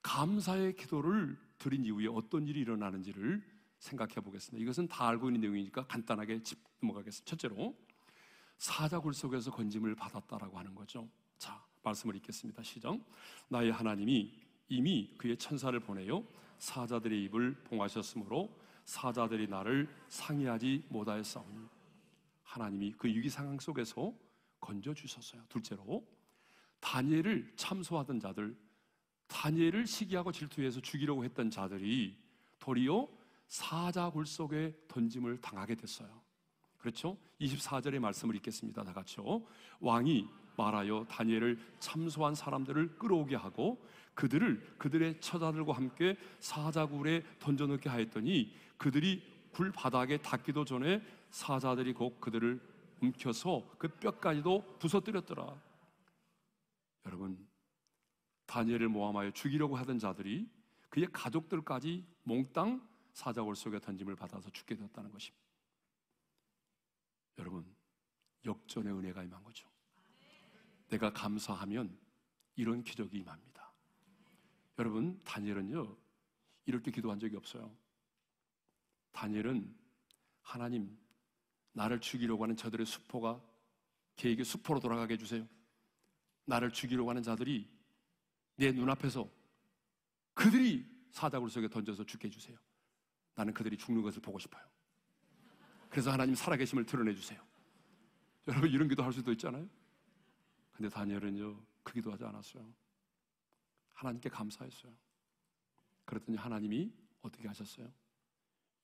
감사의 기도를 드린 이후에 어떤 일이 일어나는지를 생각해 보겠습니다. 이것은 다 알고 있는 내용이니까 간단하게 짚 넘어가겠습니다. 첫째로, 사자굴 속에서 건짐을 받았다라고 하는 거죠. 자, 말씀을 읽겠습니다. 시작. 나의 하나님이 이미 그의 천사를 보내요 사자들의 입을 봉하셨으므로 사자들이 나를 상의하지 못하였사오니, 하나님이 그 위기 상황 속에서 건져주셨어요. 둘째로, 다니엘을 참소하던 자들, 다니엘을 시기하고 질투해서 죽이려고 했던 자들이 도리어 사자굴 속에 던짐을 당하게 됐어요. 그렇죠? 24절의 말씀을 읽겠습니다. 다 같이요. 왕이 말하여 다니엘을 참소한 사람들을 끌어오게 하고 그들을 그들의 처자들과 함께 사자굴에 던져넣게 하였더니 그들이 굴 바닥에 닿기도 전에 사자들이 곧 그들을 움켜서 그 뼈까지도 부서뜨렸더라. 여러분, 다니엘을 모함하여 죽이려고 하던 자들이 그의 가족들까지 몽땅 사자굴 속에 던짐을 받아서 죽게 되었다는 것입니다. 여러분, 역전의 은혜가 임한 거죠. 내가 감사하면 이런 기적이 임합니다. 여러분, 다니엘은요, 이렇게 기도한 적이 없어요. 다니엘은 하나님, 나를 죽이려고 하는 저들의 수포가 걔에게 수포로 돌아가게 해주세요. 나를 죽이려고 하는 자들이 내 눈앞에서 그들이 사자굴 속에 던져서 죽게 해주세요. 나는 그들이 죽는 것을 보고 싶어요. 그래서 하나님 살아계심을 드러내주세요. 여러분, 이런 기도 할 수도 있잖아요. 근데 다니엘은요, 그 기도하지 않았어요. 하나님께 감사했어요. 그랬더니 하나님이 어떻게 하셨어요?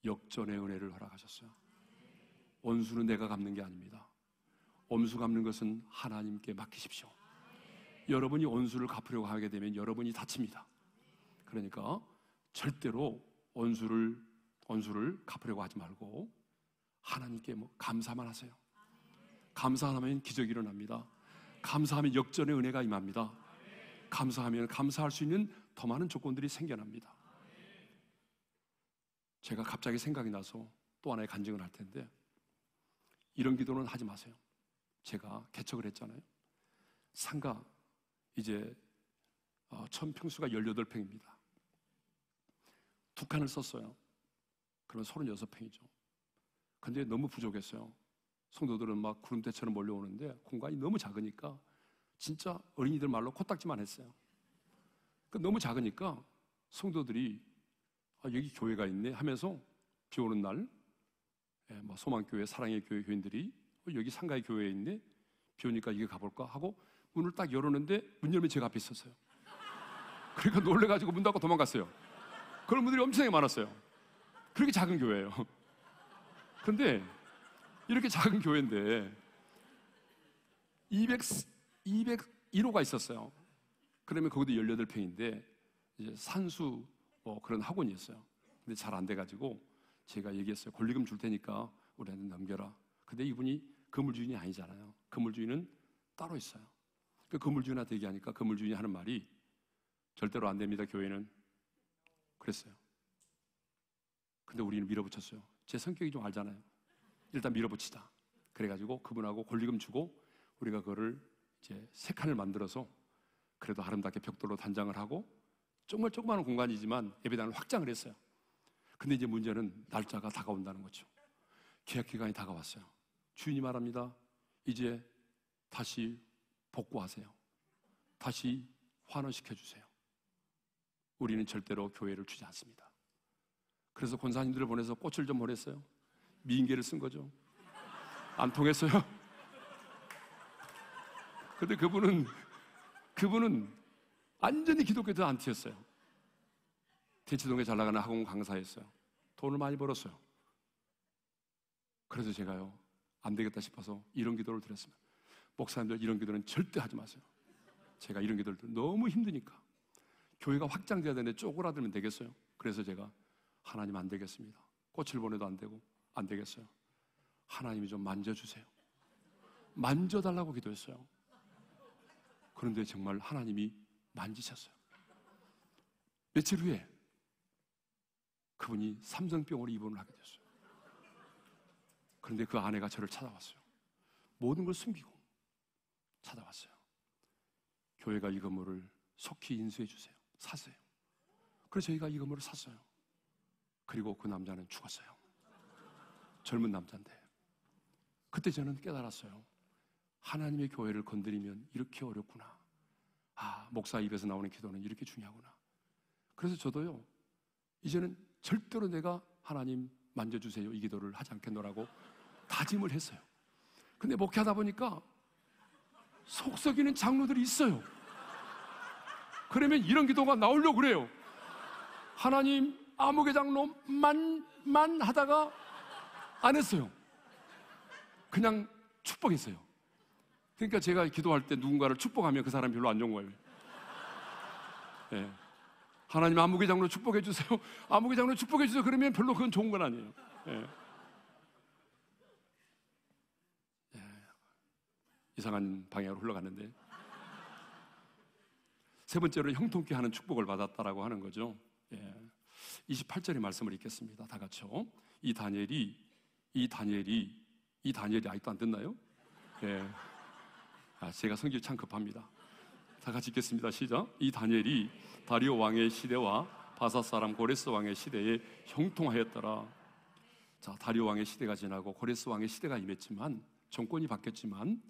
역전의 은혜를 허락하셨어요. 원수는 내가 갚는 게 아닙니다. 원수 갚는 것은 하나님께 맡기십시오. 여러분이 원수를 갚으려고 하게 되면 여러분이 다칩니다. 그러니까 절대로 원수를 갚으려고 하지 말고 하나님께 감사만 하세요. 감사하면 기적이 일어납니다. 감사하면 역전의 은혜가 임합니다. 감사하면 감사할 수 있는 더 많은 조건들이 생겨납니다. 제가 갑자기 생각이 나서 또 하나의 간증을 할 텐데, 이런 기도는 하지 마세요. 제가 개척을 했잖아요. 상가 이제 천평수가 18평입니다. 2칸을 썼어요. 그러면 36평이죠. 근데 너무 부족했어요. 성도들은 막 구름대처럼 몰려오는데 공간이 너무 작으니까 진짜 어린이들 말로 코딱지만 했어요. 너무 작으니까 성도들이 여기 교회가 있네 하면서 비 오는 날 소망교회, 사랑의 교회 교인들이 여기 상가의 교회에 있네, 비 오니까 이게 가볼까 하고 문을 딱 열었는데 문 열면 제가 앞에 있었어요. 그러니까 놀래가지고 문 닫고 도망갔어요. 그런 분들이 엄청나게 많았어요. 그렇게 작은 교회예요. 그런데 이렇게 작은 교회인데 201호가 있었어요. 그러면 거기도 18평인데 이제 산수 그런 학원이 있어요. 근데 잘 안 돼가지고 제가 얘기했어요. 권리금 줄 테니까 우리한테 넘겨라. 근데 이분이 건물주인이 아니잖아요. 건물주인은 따로 있어요. 그 건물주인한테 얘기하니까 건물주인이 하는 말이 절대로 안 됩니다, 교회는. 그랬어요. 근데 우리는 밀어붙였어요. 제 성격이 좀 알잖아요. 일단 밀어붙이자. 그래가지고 그분하고 권리금 주고 우리가 그거를 이제 3칸을 만들어서 그래도 아름답게 벽돌로 단장을 하고 정말 조그마한 공간이지만 예배당을 확장을 했어요. 근데 이제 문제는 날짜가 다가온다는 거죠. 계약 기간이 다가왔어요. 주인이 말합니다. 이제 다시 복구하세요. 다시 환원시켜주세요. 우리는 절대로 교회를 주지 않습니다. 그래서 권사님들을 보내서 꽃을 좀 보냈어요. 미인계를 쓴 거죠. 안 통했어요. 근데 그분은 완전히 기독교도 안티였어요. 대치동에 잘 나가는 학원 강사였어요. 돈을 많이 벌었어요. 그래서 제가요, 안 되겠다 싶어서 이런 기도를 드렸습니다. 목사님들, 이런 기도는 절대 하지 마세요. 제가 이런 기도를 너무 힘드니까. 교회가 확장돼야 되는데 쪼그라들면 되겠어요? 그래서 제가 하나님 안 되겠습니다. 꽃을 보내도 안 되고 안 되겠어요. 하나님이 좀 만져주세요. 만져달라고 기도했어요. 그런데 정말 하나님이 만지셨어요. 며칠 후에 그분이 삼성병으로 입원을 하게 됐어요. 그런데 그 아내가 저를 찾아왔어요. 모든 걸 숨기고 찾아왔어요. 교회가 이 건물을 속히 인수해 주세요. 사세요. 그래서 저희가 이 건물을 샀어요. 그리고 그 남자는 죽었어요. 젊은 남자인데. 그때 저는 깨달았어요. 하나님의 교회를 건드리면 이렇게 어렵구나. 아, 목사 입에서 나오는 기도는 이렇게 중요하구나. 그래서 저도요, 이제는 절대로 내가 하나님 만져주세요 이 기도를 하지 않겠노라고 다짐을 했어요. 근데 목회하다 보니까 속 썩이는 장로들이 있어요. 그러면 이런 기도가 나오려고 그래요. 하나님 아무개 장로만 하다가 안 했어요. 그냥 축복했어요. 그러니까 제가 기도할 때 누군가를 축복하면 그 사람이 별로 안 좋은 거예요. 네. 하나님 아무개 장로 축복해 주세요. 아무개 장로 축복해 주세요. 그러면 별로 그건 좋은 건 아니에요. 네. 네. 이상한 방향으로 흘러갔는데, 세 번째로는 형통케 하는 축복을 받았다라고 하는 거죠. 예. 28절의 말씀을 읽겠습니다. 다 같이요. 이 다니엘이 아직도 안 됐나요? 예. 제가 성질이 참 급합니다. 다 같이 읽겠습니다. 시작. 이 다니엘이 다리오 왕의 시대와 바사 사람 고레스 왕의 시대에 형통하였더라. 자, 다리오 왕의 시대가 지나고 고레스 왕의 시대가 임했지만, 정권이 바뀌었지만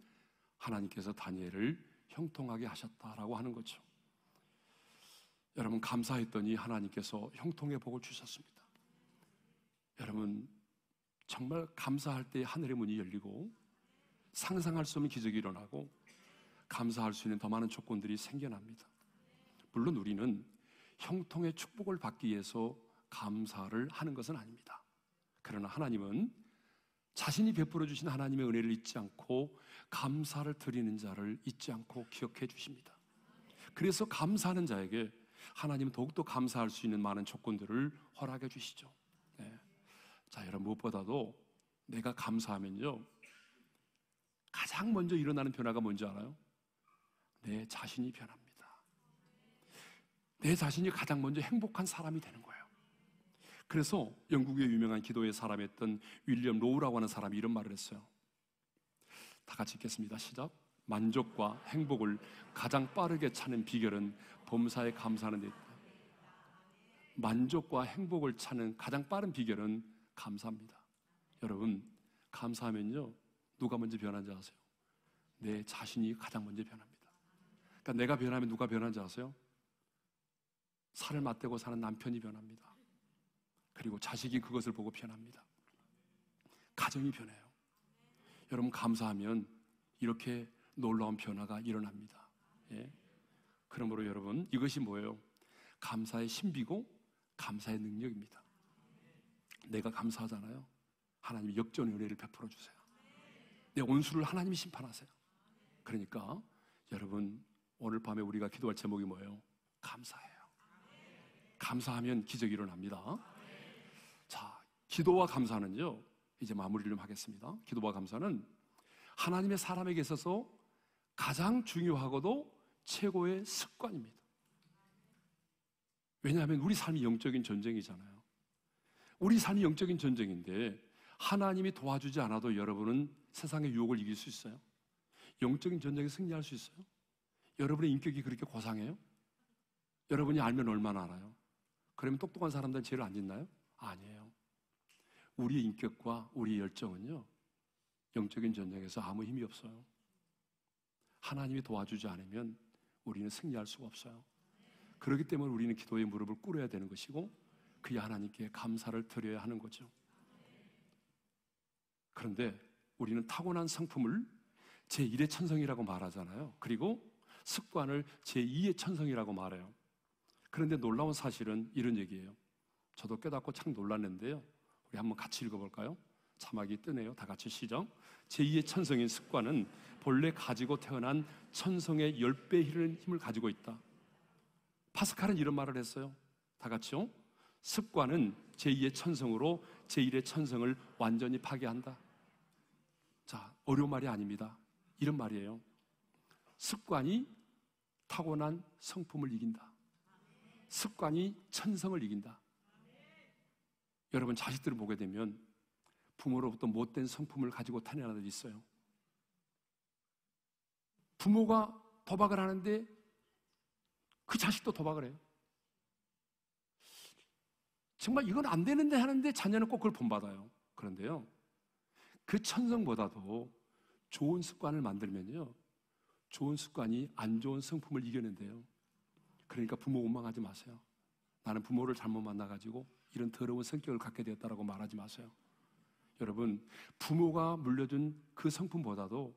하나님께서 다니엘을 형통하게 하셨다라고 하는 거죠. 여러분, 감사했더니 하나님께서 형통의 복을 주셨습니다. 여러분, 정말 감사할 때 하늘의 문이 열리고 상상할 수 없는 기적이 일어나고 감사할 수 있는 더 많은 조건들이 생겨납니다. 물론 우리는 형통의 축복을 받기 위해서 감사를 하는 것은 아닙니다. 그러나 하나님은 자신이 베풀어 주신 하나님의 은혜를 잊지 않고 감사를 드리는 자를 잊지 않고 기억해 주십니다. 그래서 감사하는 자에게 하나님은 더욱더 감사할 수 있는 많은 조건들을 허락해 주시죠. 네. 자, 여러분, 무엇보다도 내가 감사하면요, 가장 먼저 일어나는 변화가 뭔지 알아요? 내 자신이 변합니다. 내 자신이 가장 먼저 행복한 사람이 되는 거예요. 그래서 영국의 유명한 기도의 사람이었던 윌리엄 로우라고 하는 사람이 이런 말을 했어요. 다 같이 읽겠습니다. 시작. 만족과 행복을 가장 빠르게 찾는 비결은 범사에 감사하는 데 있다. 만족과 행복을 찾는 가장 빠른 비결은 감사합니다. 여러분, 감사하면요, 누가 먼저 변하는지 아세요? 내 자신이 가장 먼저 변합니다. 그러니까 내가 변하면 누가 변하는지 아세요? 살을 맞대고 사는 남편이 변합니다. 그리고 자식이 그것을 보고 변합니다. 가정이 변해요. 여러분, 감사하면 이렇게 놀라운 변화가 일어납니다. 예. 그러므로 여러분, 이것이 뭐예요? 감사의 신비고 감사의 능력입니다. 내가 감사하잖아요. 하나님이 역전의 은혜를 베풀어 주세요. 내 온수를 하나님이 심판하세요. 그러니까 여러분, 오늘 밤에 우리가 기도할 제목이 뭐예요? 감사해요. 감사하면 기적이 일어납니다. 자, 기도와 감사는요, 이제 마무리를 좀 하겠습니다. 기도와 감사는 하나님의 사람에게 있어서 가장 중요하고도 최고의 습관입니다. 왜냐하면 우리 삶이 영적인 전쟁이잖아요. 우리 삶이 영적인 전쟁인데 하나님이 도와주지 않아도 여러분은 세상의 유혹을 이길 수 있어요? 영적인 전쟁에 승리할 수 있어요? 여러분의 인격이 그렇게 고상해요? 여러분이 알면 얼마나 알아요? 그러면 똑똑한 사람들은 죄를 안 짓나요? 아니에요. 우리의 인격과 우리의 열정은요, 영적인 전쟁에서 아무 힘이 없어요. 하나님이 도와주지 않으면 우리는 승리할 수가 없어요. 그렇기 때문에 우리는 기도의 무릎을 꿇어야 되는 것이고 그의 하나님께 감사를 드려야 하는 거죠. 그런데 우리는 타고난 성품을 제1의 천성이라고 말하잖아요. 그리고 습관을 제2의 천성이라고 말해요. 그런데 놀라운 사실은 이런 얘기예요. 저도 깨닫고 참 놀랐는데요. 우리 한번 같이 읽어볼까요? 자막이 뜨네요. 다 같이 시작. 제2의 천성인 습관은 본래 가지고 태어난 천성의 10배 이르는 힘을 가지고 있다. 파스칼은 이런 말을 했어요. 다 같이요. 습관은 제2의 천성으로 제1의 천성을 완전히 파괴한다. 자, 어려운 말이 아닙니다. 이런 말이에요. 습관이 타고난 성품을 이긴다. 습관이 천성을 이긴다. 여러분, 자식들을 보게 되면 부모로부터 못된 성품을 가지고 태어난 아들이 있어요. 부모가 도박을 하는데 그 자식도 도박을 해요. 정말 이건 안 되는데 하는데 자녀는 꼭 그걸 본받아요. 그런데요, 그 천성보다도 좋은 습관을 만들면요, 좋은 습관이 안 좋은 성품을 이겨낸대요. 그러니까 부모 원망하지 마세요. 나는 부모를 잘못 만나가지고 이런 더러운 성격을 갖게 되었다라고 말하지 마세요. 여러분, 부모가 물려준 그 성품보다도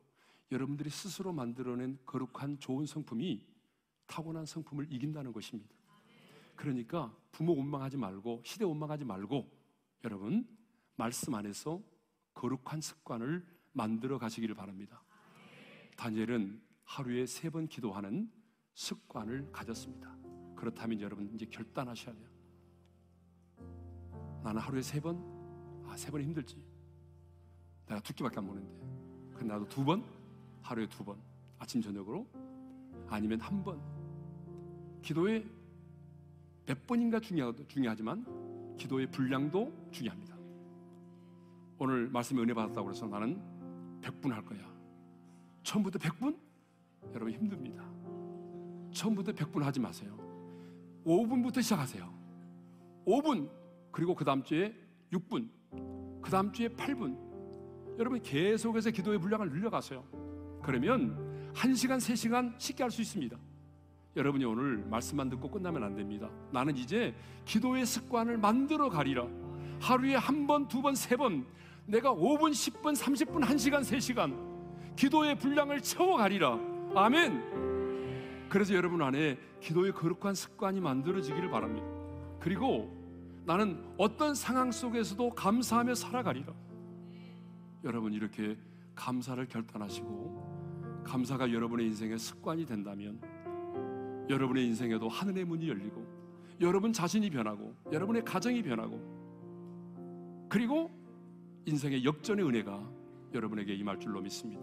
여러분들이 스스로 만들어낸 거룩한 좋은 성품이 타고난 성품을 이긴다는 것입니다. 그러니까 부모 원망하지 말고, 시대 원망하지 말고, 여러분 말씀 안에서 거룩한 습관을 만들어 가시기를 바랍니다. 다니엘은 하루에 3번 기도하는 습관을 가졌습니다. 그렇다면 여러분 이제 결단하셔야 돼요. 나는 하루에 3번? 3번은 힘들지. 내가 2끼밖에 안 먹는데. 그럼 나도 2번? 하루에 2번. 아침 저녁으로? 아니면 1번. 기도의 몇 번인가 중요하지만 기도의 분량도 중요합니다. 오늘 말씀에 은혜 받았다고 해서 나는 100분 할 거야. 처음부터 100분? 여러분 힘듭니다. 처음부터 100분 하지 마세요. 5분부터 시작하세요. 5분, 그리고 그 다음 주에 6분, 그 다음 주에 8분. 여러분 계속해서 기도의 분량을 늘려가세요. 그러면 1시간, 3시간 쉽게 할 수 있습니다. 여러분이 오늘 말씀만 듣고 끝나면 안 됩니다. 나는 이제 기도의 습관을 만들어 가리라. 하루에 1번, 2번, 3번 내가 5분, 10분, 30분, 1시간, 3시간 기도의 분량을 채워가리라. 아멘. 그래서 여러분 안에 기도의 거룩한 습관이 만들어지기를 바랍니다. 그리고 나는 어떤 상황 속에서도 감사하며 살아가리라. 여러분 이렇게 감사를 결단하시고 감사가 여러분의 인생의 습관이 된다면 여러분의 인생에도 하늘의 문이 열리고 여러분 자신이 변하고 여러분의 가정이 변하고 그리고 인생의 역전의 은혜가 여러분에게 임할 줄로 믿습니다.